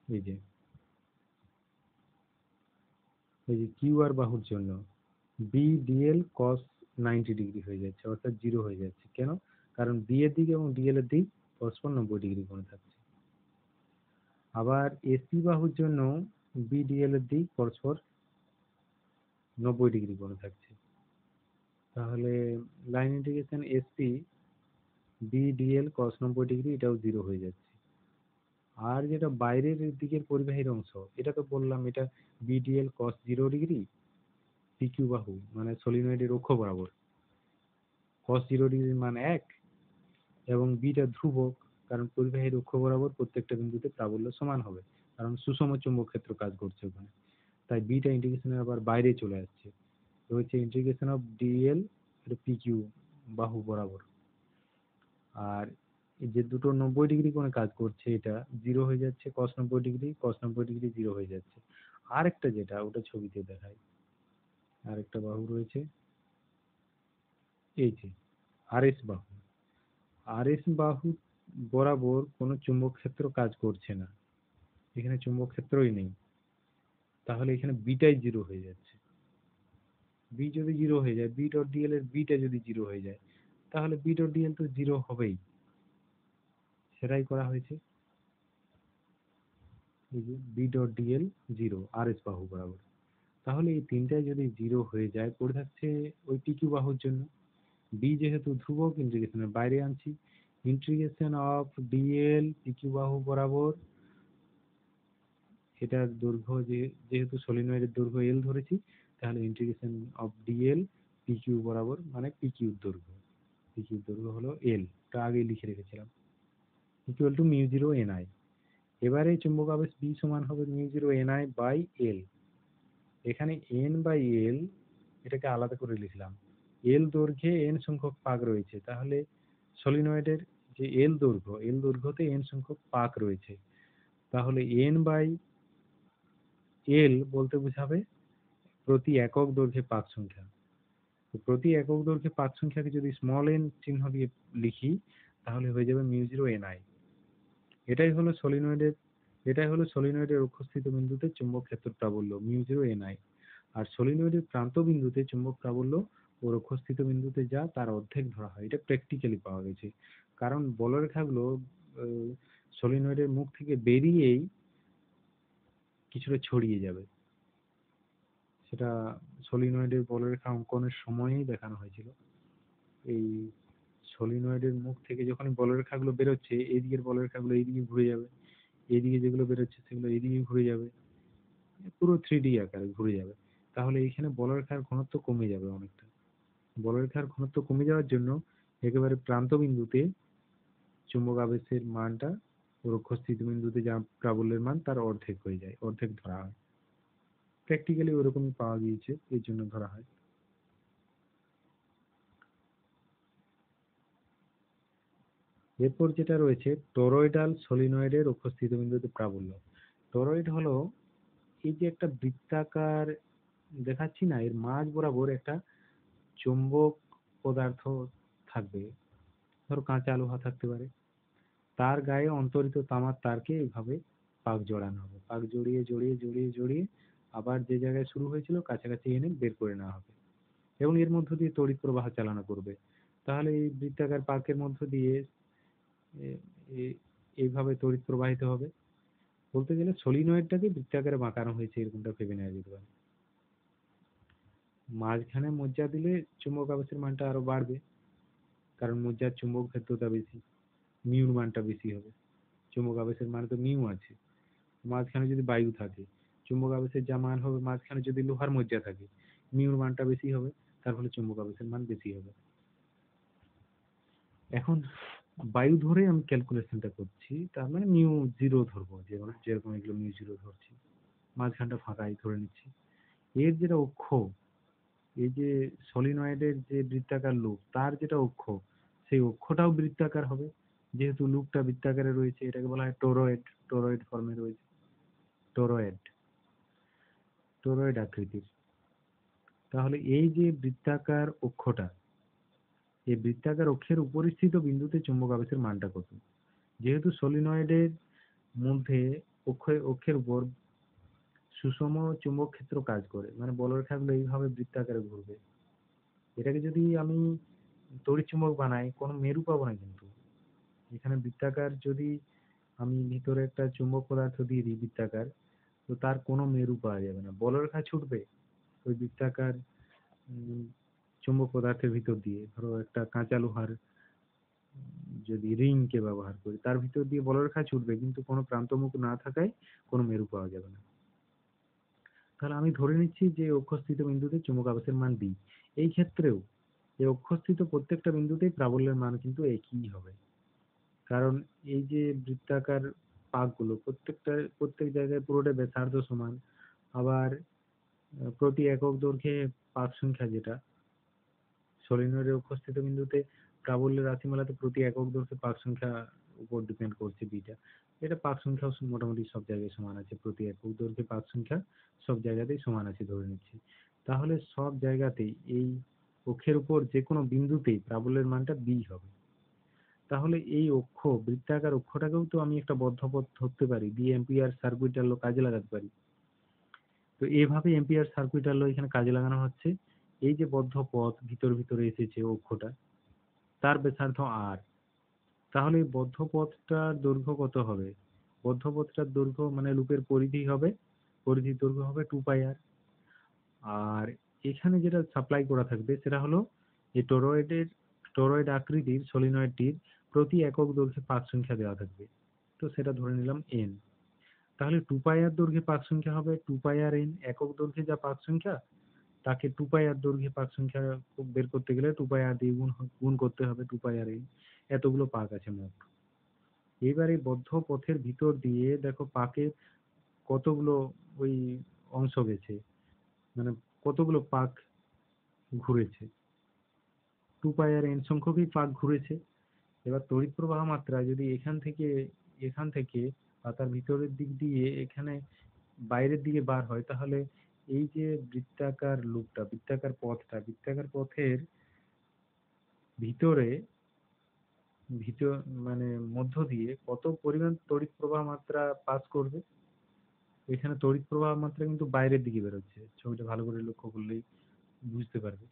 এই যে কিউ আর বাহুর জন্য বি ডিএল cos 90 ডিগ্রি হয়ে যাচ্ছে, অর্থাৎ 0 হয়ে যাচ্ছে। কেন? কারণ বি এর দিক এবং ডিএল এর দিক পরস্পর 90 ডিগ্রি কোণে থাকছে। আবার এসি বাহুর জন্য বিডিএল এর দিক পরস্পর 90 ডিগ্রি কোণে থাকছে। তাহলে line integration SP BDL cos 90 degree এটাও 0 হয়ে যাচ্ছে। আর যেটা বাইরের দিকের পরিবাহীর অংশ, এটা তো বললাম এটা বিডিএল cos 0 ডিগ্রি, পিকিউ বাহু মানে সলিনয়েডের অক্ষ বরাবর cos 0 ডিগ্রির মান 1, এবং বিটা ধ্রুবক, কারণ পরিবাহীর অক্ষ বরাবর প্রত্যেকটা বিন্দুতে প্রাবল্য সমান হবে, কারণ সুষম চুম্বক ক্ষেত্র কাজ করছে ওখানে। তাই বিটা ইন্টিগ্রেশনের আবার বাইরে চলে আসছে, তো হচ্ছে ইন্টিগ্রেশন অফ ডিএল পিকিউ বাহু বরাবর। আর এই যে দুটো 90 ডিগ্রি কোণে কাজ করছে, এটা 0 হয়ে যাচ্ছে, cos 90 ডিগ্রি 0 হয়ে যাচ্ছে। আরেকটা যেটা ওটা ছবিতে দেখায়, আরেকটা বাহু রয়েছে এই যে আরএস বাহু। আরএস বাহু বরাবর কোনো চুম্বক ক্ষেত্র কাজ করছে না, এখানে চুম্বক ক্ষেত্রই নেই। তাহলে এখানে বিটাই 0 হয়ে যাচ্ছে। বি যদি 0 হয়ে যায়, বি ডট ডিএল এর বিটা যদি 0 হয়ে যায়, তাহলে বি ডট ডিএল তো 0 হবেই, সেটাই করা হয়েছে। এই যে বি ডট ডিএল 0 আর এস বাহু বরাবর। তাহলে এই তিনটায় যদি 0 হয়ে যায়, পড়ে থাকছে ওই পিকিউ বাহুর জন্য। বি যেহেতু ধ্রুবক, ইন্টিগ্রেশনের বাইরে আনছি, ইন্টিগ্রেশন অফ ডিএল পিকিউ বাহু বরাবর, এটার দৈর্ঘ্য যেহেতু সলিনয়েডের দৈর্ঘ্য এল ধরেছি, তাহলে ইন্টিগ্রেশন অফ ডিএল পিকিউ বরাবর মানে পিকিউর দৈর্ঘ্য, পিকিউর দৈর্ঘ্য হলো এল, টা আগেই লিখে রেখেছিলাম, equal to mu zero N I. এবারে চুম্বক আবেশ বি সমান হবে mu zero N I by L. এখানে এন বাই এল এটাকে আলাদা করে লিখলাম, এল দৈর্ঘ্যে এন সংখ্যক পাক রয়েছে, তাহলে সলিনয়েডের যে এল দৈর্ঘ্যতে এন সংখ্যক পাক রয়েছে, তাহলে এন বাই এল বলতে বোঝাবে প্রতি একক দৈর্ঘ্যে পাক সংখ্যা। তো প্রতি একক দৈর্ঘ্যে পাক সংখ্যাকে যদি স্মল এন চিহ্ন দিয়ে লিখি, তাহলে হয়ে যাবে মিউ জিরো এন আই। এটাই হলো সলিনয়েডের এটাই হলো সলিনয়েডের অক্ষস্থিত বিন্দুতে চুম্বক ক্ষেত্র প্রাবল্য মিউ জিরো এন আই। আর সলিনয়েডের প্রান্ত বিন্দুতে চুম্বক প্রাবল্য ও অক্ষস্থিত বিন্দুতে যা তার অর্ধেক ধরা হয়। এটা প্র্যাকটিক্যালি পাওয়া গেছে, কারণ বলরেখাগুলো সলিনয়েডের মুখ থেকে বেরিয়েই কিছুটা ছড়িয়ে যাবে, সেটা সলিনয়েডের বলরেখা অঙ্কনের সময়ই দেখানো হয়েছিল। এই সলিনয়েডের মুখ থেকে যখন বলরেখাগুলো বেরোচ্ছে, এই দিকের বলরেখাগুলো এইদিকে ঘুরে যাবে, এইদিকে যেগুলো বেরোচ্ছে সেগুলো এইদিকে ঘুরে যাবে, পুরো 3D আকারে ঘুরে যাবে। তাহলে এইখানে বলরেখার ঘনত্ব কমে যাবে অনেকটা। বলরেখার ঘনত্ব কমে যাওয়ার জন্য একেবারে প্রান্ত বিন্দুতে চুম্বক আবেশের মানটা অক্ষস্থিত বিন্দুতে যা প্রাবল্যের মান তার অর্ধেক হয়ে যায়, অর্ধেক ধরা হয়। প্র্যাকটিক্যালি ওরকমই পাওয়া গিয়েছে, এই জন্য ধরা হয়। এরপর যেটা রয়েছে টরয়েডাল সলিনয়েডের উপস্থিত বিন্দুতে প্রাবল্য। টরয়েড হলো এই যে একটা বৃত্তাকার দেখাচ্ছি না, এর মাঝ বরাবর একটা চুম্বক পদার্থ থাকবে, ধরো কাঁচা লোহা থাকতে পারে, তার গায়ে অন্তরিত তামার তারকে এইভাবে পাক জড়ানো হবে, পাক জড়িয়ে জড়িয়ে জড়িয়ে জড়িয়ে আবার যে জায়গায় শুরু হয়েছিল কাছাকাছি এনে বের করে নেওয়া হবে, এবং এর মধ্য দিয়ে তড়িৎ প্রবাহ চালনা করবে। তাহলে এই বৃত্তাকার পাকের মধ্য দিয়ে এ- এ- এইভাবে তড়িৎ প্রবাহিত হবে। বলতে গেলে সলিনয়েডটাকে বৃত্তাকারে বাঁকানো হয়েছে, এরকমটা ভেবে নেওয়া যেতে পারে। মাঝখানে মজ্জা দিলে চুম্বক আবেশের মানটা আরো বাড়বে, কারণ মজ্জার চুম্বক ভেদ্যতা বেশি, মিউর মানটা বেশি হবে। চুম্বক আবেশের মানে তো মিউ আছে। মাঝখানে যদি বায়ু থাকে, চুম্বক আবেশের যা মান হবে, মাঝখানে যদি লোহার মজ্জা থাকে, মিউর মানটা বেশি হবে, তার ফলে চুম্বক আবেশের মান বেশি হবে। এখন বায়ু ধরে আমি ক্যালকুলেশনটা করছি, তার মানে মিউ জিরো ধরবো, যেরকম এগুলো মিউ জিরো ধরছি, মাঝখানটা ফাঁকাই ধরে নিচ্ছি। এর যেটা অক্ষ, এই যে সলিনয়েডের যে বৃত্তাকার লুপ, তার যেটা অক্ষ, সেই অক্ষটাও বৃত্তাকার হবে। যেহেতু লুপটা বৃত্তাকারে রয়েছে, এটাকে বলা হয় টোরয়েড। টোরয়েড ফর্মে রয়েছে, টোরয়েড, টোরয়েড আকৃতির। তাহলে এই যে বৃত্তাকার অক্ষটা, এই বৃত্তাকার অক্ষের উপরিস্থিত বিন্দুতে চুম্বক আবেশের মানটা কত? যেহেতু সলিনয়েডের মধ্যে অক্ষের উপর সুষম চুম্বক ক্ষেত্র কাজ করে, মানে বলরেখাগুলো এইভাবে বৃত্তাকারে ঘুরবে। এটাকে যদি আমি তড়িৎ চুম্বক বানাই, কোনো মেরু পাবো না কিন্তু। এখানে বৃত্তাকার যদি আমি ভিতরে একটা চুম্বক পদার্থ দিয়ে দিই বৃত্তাকার, তো তার কোনো মেরু পাওয়া যাবে না। বলরেখা ছুটবে ওই বৃত্তাকার উম, চুম্বক পদার্থের ভিতর দিয়ে। ধরো একটা কাঁচা লোহার যদি রিং কে ব্যবহার করি, তার ভিতর দিয়ে বলরেখা ছুটবে, কিন্তু কোনো প্রান্তমুখ না থাকায় কোনো মেরু পাওয়া যাবে না। তাহলে আমি ধরে নিচ্ছি যে অক্ষস্থিত বিন্দুতে চুম্বক আবেশের মান বি। এই ক্ষেত্রেও এই অক্ষস্থিত প্রত্যেকটা বিন্দুতেই প্রাবল্যের মান কিন্তু একই হবে, কারণ এই যে বৃত্তাকার পাকগুলো প্রত্যেক জায়গায় পুরোটা ব্যাসার্ধ সমান। আবার প্রতি একক দৈর্ঘ্যে পাক সংখ্যা, যেটা সলিনয়েডের অক্ষস্থিত বিন্দুতে প্রাবল্যের রাশিমালাতে প্রতি একক দৈর্ঘ্যে পাক সংখ্যা উপর ডিপেন্ড করছে বিটা। এটা পাক সংখ্যাও মোটামুটি সব জায়গায় সমান আছে, প্রতি একক দৈর্ঘ্যে পাক সংখ্যা সব জায়গাতেই সমান আছে ধরে নিচ্ছি। তাহলে সব জায়গাতেই এই অক্ষের উপর যে কোনো বিন্দুতেই প্রাবল্যের মানটা বি হবে। তাহলে এই অক্ষ, বৃত্তাকার অক্ষটাকেও তো আমি একটা বদ্ধ পথ ধরতে পারি, দিয়ে এম্পিয়ার সার্কুইটাল ল কাজে লাগাতে পারি। তো এইভাবে এম্পিয়ার সার্কুইটাল ল এখানে কাজে লাগানো হচ্ছে। এই যে বদ্ধ পথ ভিতরে ভিতরে এসেছে অক্ষটা, তার ব্যাসার্ধ আর। তাহলে এই বদ্ধ পথটার দৈর্ঘ্য কত হবে? বদ্ধ পথটার দৈর্ঘ্য মানে লুপের পরিধি হবে, পরিধির দৈর্ঘ্য হবে 2πr। আর এখানে যেটা সাপ্লাই করা থাকবে সেটা হলো এই টরয়েড আকৃতির সলিনয়েডটির প্রতি একক দৈর্ঘ্যে পাক সংখ্যা দেওয়া থাকবে। তো সেটা ধরে নিলাম এন। তাহলে 2πr দৈর্ঘ্যে পাক সংখ্যা হবে 2πr n। একক দৈর্ঘ্যে যা পাক সংখ্যা, তাকে 2πr দৈর্ঘ্যে পাক সংখ্যা বের করতে গেলে 2πr দিয়ে গুণ করতে হবে, 2πr n। এতগুলো পাক আছে মোট। এইবারে বদ্ধ পথের ভিতর দিয়ে দেখো পাকে কতগুলো ওই অংশ গেছে, মানে কতগুলো পাক ঘুরেছে, 2πr n সংখ্যকই পাক ঘুরেছে। এবার তড়িৎ প্রবাহ মাত্রা যদি এখান থেকে পাতার ভিতরের দিক দিয়ে এখানে বাইরের দিকে বার হয়, তাহলে এই যে বৃত্তাকার লুপটা, বৃত্তাকার পথের ভিতরে ভিতর মানে মধ্য দিয়ে কত পরিমাণ তড়িৎ প্রবাহ মাত্রা পাস করবে। এখানে তড়িৎ প্রবাহ মাত্রা কিন্তু বাইরের দিকে বেরোচ্ছে, ছবিটা ভালো করে লক্ষ্য করলেই বুঝতে পারবে।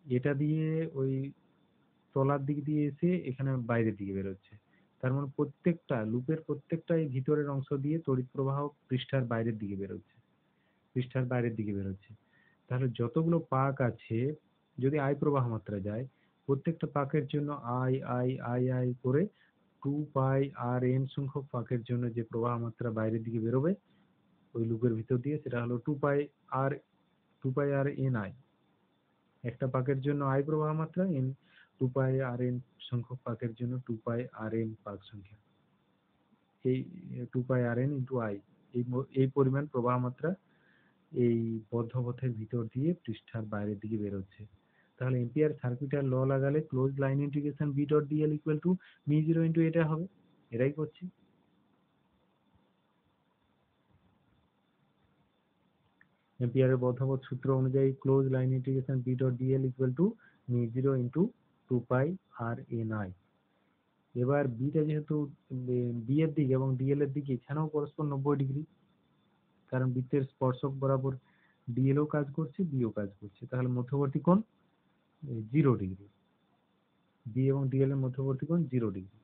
এটা দিয়ে ওই তলার দিক দিয়ে এসে এখানে বাইরের দিকে বেরোচ্ছে। তার মানে প্রত্যেকটা লুপের প্রত্যেকটা এই ভিতরের অংশ দিয়ে তড়িৎ প্রবাহ পৃষ্ঠার বাইরের দিকে বেরোচ্ছে, পৃষ্ঠার বাইরের দিকে বেরোচ্ছে। তাহলে যতগুলো পাক আছে, যদি আই প্রবাহ মাত্রা যায়, প্রত্যেকটা পাকের জন্য আই আই আই আই করে 2πr n সংখ্যক পাকের জন্য যে প্রবাহ মাত্রা বাইরের দিকে বেরোবে ওই লুপের ভিতর দিয়ে, সেটা হলো 2πr n i। একটা পাকের জন্য আই প্রবাহ মাত্রা এন, 2πr n সংখ্যক পাকের জন্য 2πr n পাক সংখ্যা। এই 2πr n ইন্টু আই, এই পরিমাণ প্রবাহ মাত্রা এই বদ্ধপথের ভিতর দিয়ে পৃষ্ঠার বাইরের দিকে বেরোচ্ছে। তাহলে এম্পিয়ার সার্কিটের ল লাগালে close line integration B dot DL equal to mu zero into এটা হবে। এটাই করছি। এম্পিয়ারের বদ্ধপথ সূত্র অনুযায়ী close line integration B dot DL equal to mu zero into 2 pi R N I. এবার বিটা যেহেতু বি এর দিক এবং ডিএল এর দিকে এখানেও পরস্পর 90 ডিগ্রি, কারণ বৃত্তের স্পর্শক বরাবর ডিএল ও কাজ করছে, বিও কাজ করছে, তাহলে মধ্যবর্তী কোণ 0 ডিগ্রি। বি এবং ডিএল এর মধ্যবর্তী কোণ 0 ডিগ্রি।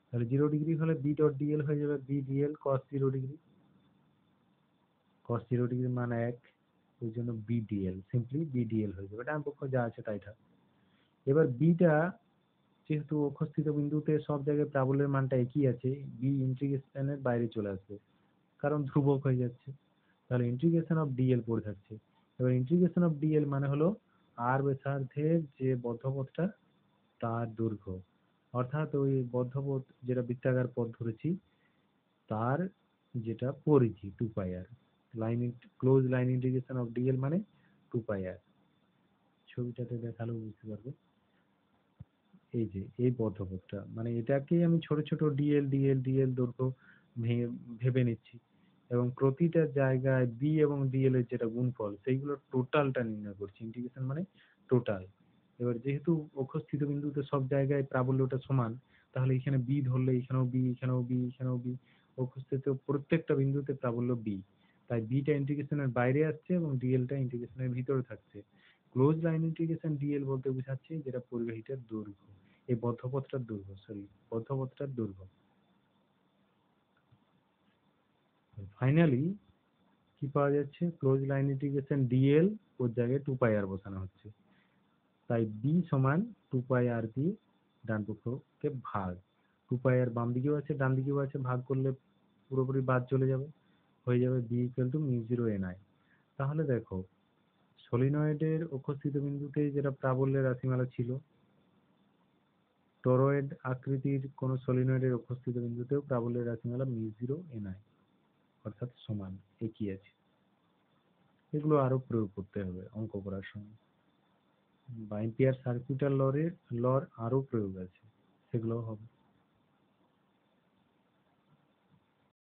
তাহলে 0 ডিগ্রি হলে বি ডট ডিএল হয়ে যাবে B DL cos 0 degree. Cos 0 ডিগ্রির মান 1, ওই জন্য B DL simply B DL হয়ে যাবে, ডান পক্ষ যা আছে তাই থাক। এবার বিটা যেহেতু অক্ষস্থিত বিন্দুতে সব জায়গায় প্রাবল্যের মানটা একই আছে, বি ইন্টিগ্রেশনের বাইরে চলে আসবে, কারণ ধ্রুবক হয়ে যাচ্ছে। তাহলে ইন্টিগ্রেশন অফ ডিএল পড়ে থাকছে। এবার ইন্টিগ্রেশন অফ ডিএল মানে হলো আর ব্যাসার্ধের যে বদ্ধপথটা তার দৈর্ঘ্য, অর্থাৎ ওই বদ্ধপথ যেটা বৃত্তাকার পথ ধরেছি তার যেটা পরিধি 2 pi r. Line close line integration of dl মানে 2 পাই আর। ছবিটাতে দেখালেও বুঝতে পারবে। এই যে এই বদ্ধপথটা, মানে এটাকেই আমি ছোট ছোট ডিএল ডিএল ডিএল দৈর্ঘ্য ভেবে নিচ্ছি, এবং প্রতিটা জায়গায় বি এবং ডিএল এর যেটা গুণফল সেইগুলোর টোটালটা নির্ণয় করছি। ইন্টিগ্রেশন মানে টোটাল। এবার যেহেতু অক্ষস্থিত বিন্দুতে সব জায়গায় প্রাবল্যটা সমান, তাহলে এখানে বি ধরলে এখানেও বি, এখানেও বি, এখানেও বি, অক্ষস্থিত প্রত্যেকটা বিন্দুতে প্রাবল্য বি, তাই বিটা ইন্টিগ্রেশনের বাইরে আসছে এবং ডিএলটা ইন্টিগ্রেশনের ভিতরে থাকছে। ক্লোজ লাইন ইন্টিগ্রেশন ডিএল বলতে বোঝাচ্ছে যেটা পরিবাহীটার দৈর্ঘ্য, এই বদ্ধপথটার দৈর্ঘ্য, বদ্ধপথটার দৈর্ঘ্য। ফাইনালি কি পাওয়া যাচ্ছে, ক্লোজ লাইন ইন্টিগ্রেশন ডিএল ওর জায়গায় 2 পাই আর বসানো হচ্ছে, তাই বি সমান 2 পাই আর দিয়ে ডান পক্ষকে ভাগ, 2 পাই আর বাম দিকেও আছে ডান দিকেও আছে, ভাগ করলে পুরোপুরি বাদ চলে যাবে, হয়ে যাবে B equal to mu zero N I. তাহলে দেখো সলিনয়েডের অক্ষস্থিত বিন্দুতে যেটা প্রাবল্যের রাশিমালা ছিল, টরয়েড আকৃতির কোন সলিনয়েডের অক্ষস্থিত বিন্দুতেও প্রাবল্যের রাশিমালা মিউ জিরো এন আই, অর্থাৎ সমান একই আছে। এগুলো আরো প্রয়োগ করতে হবে অঙ্ক করার সময়, বা এম্পিয়ার সার্কিটাল লর আরো প্রয়োগ আছে, সেগুলো হবে।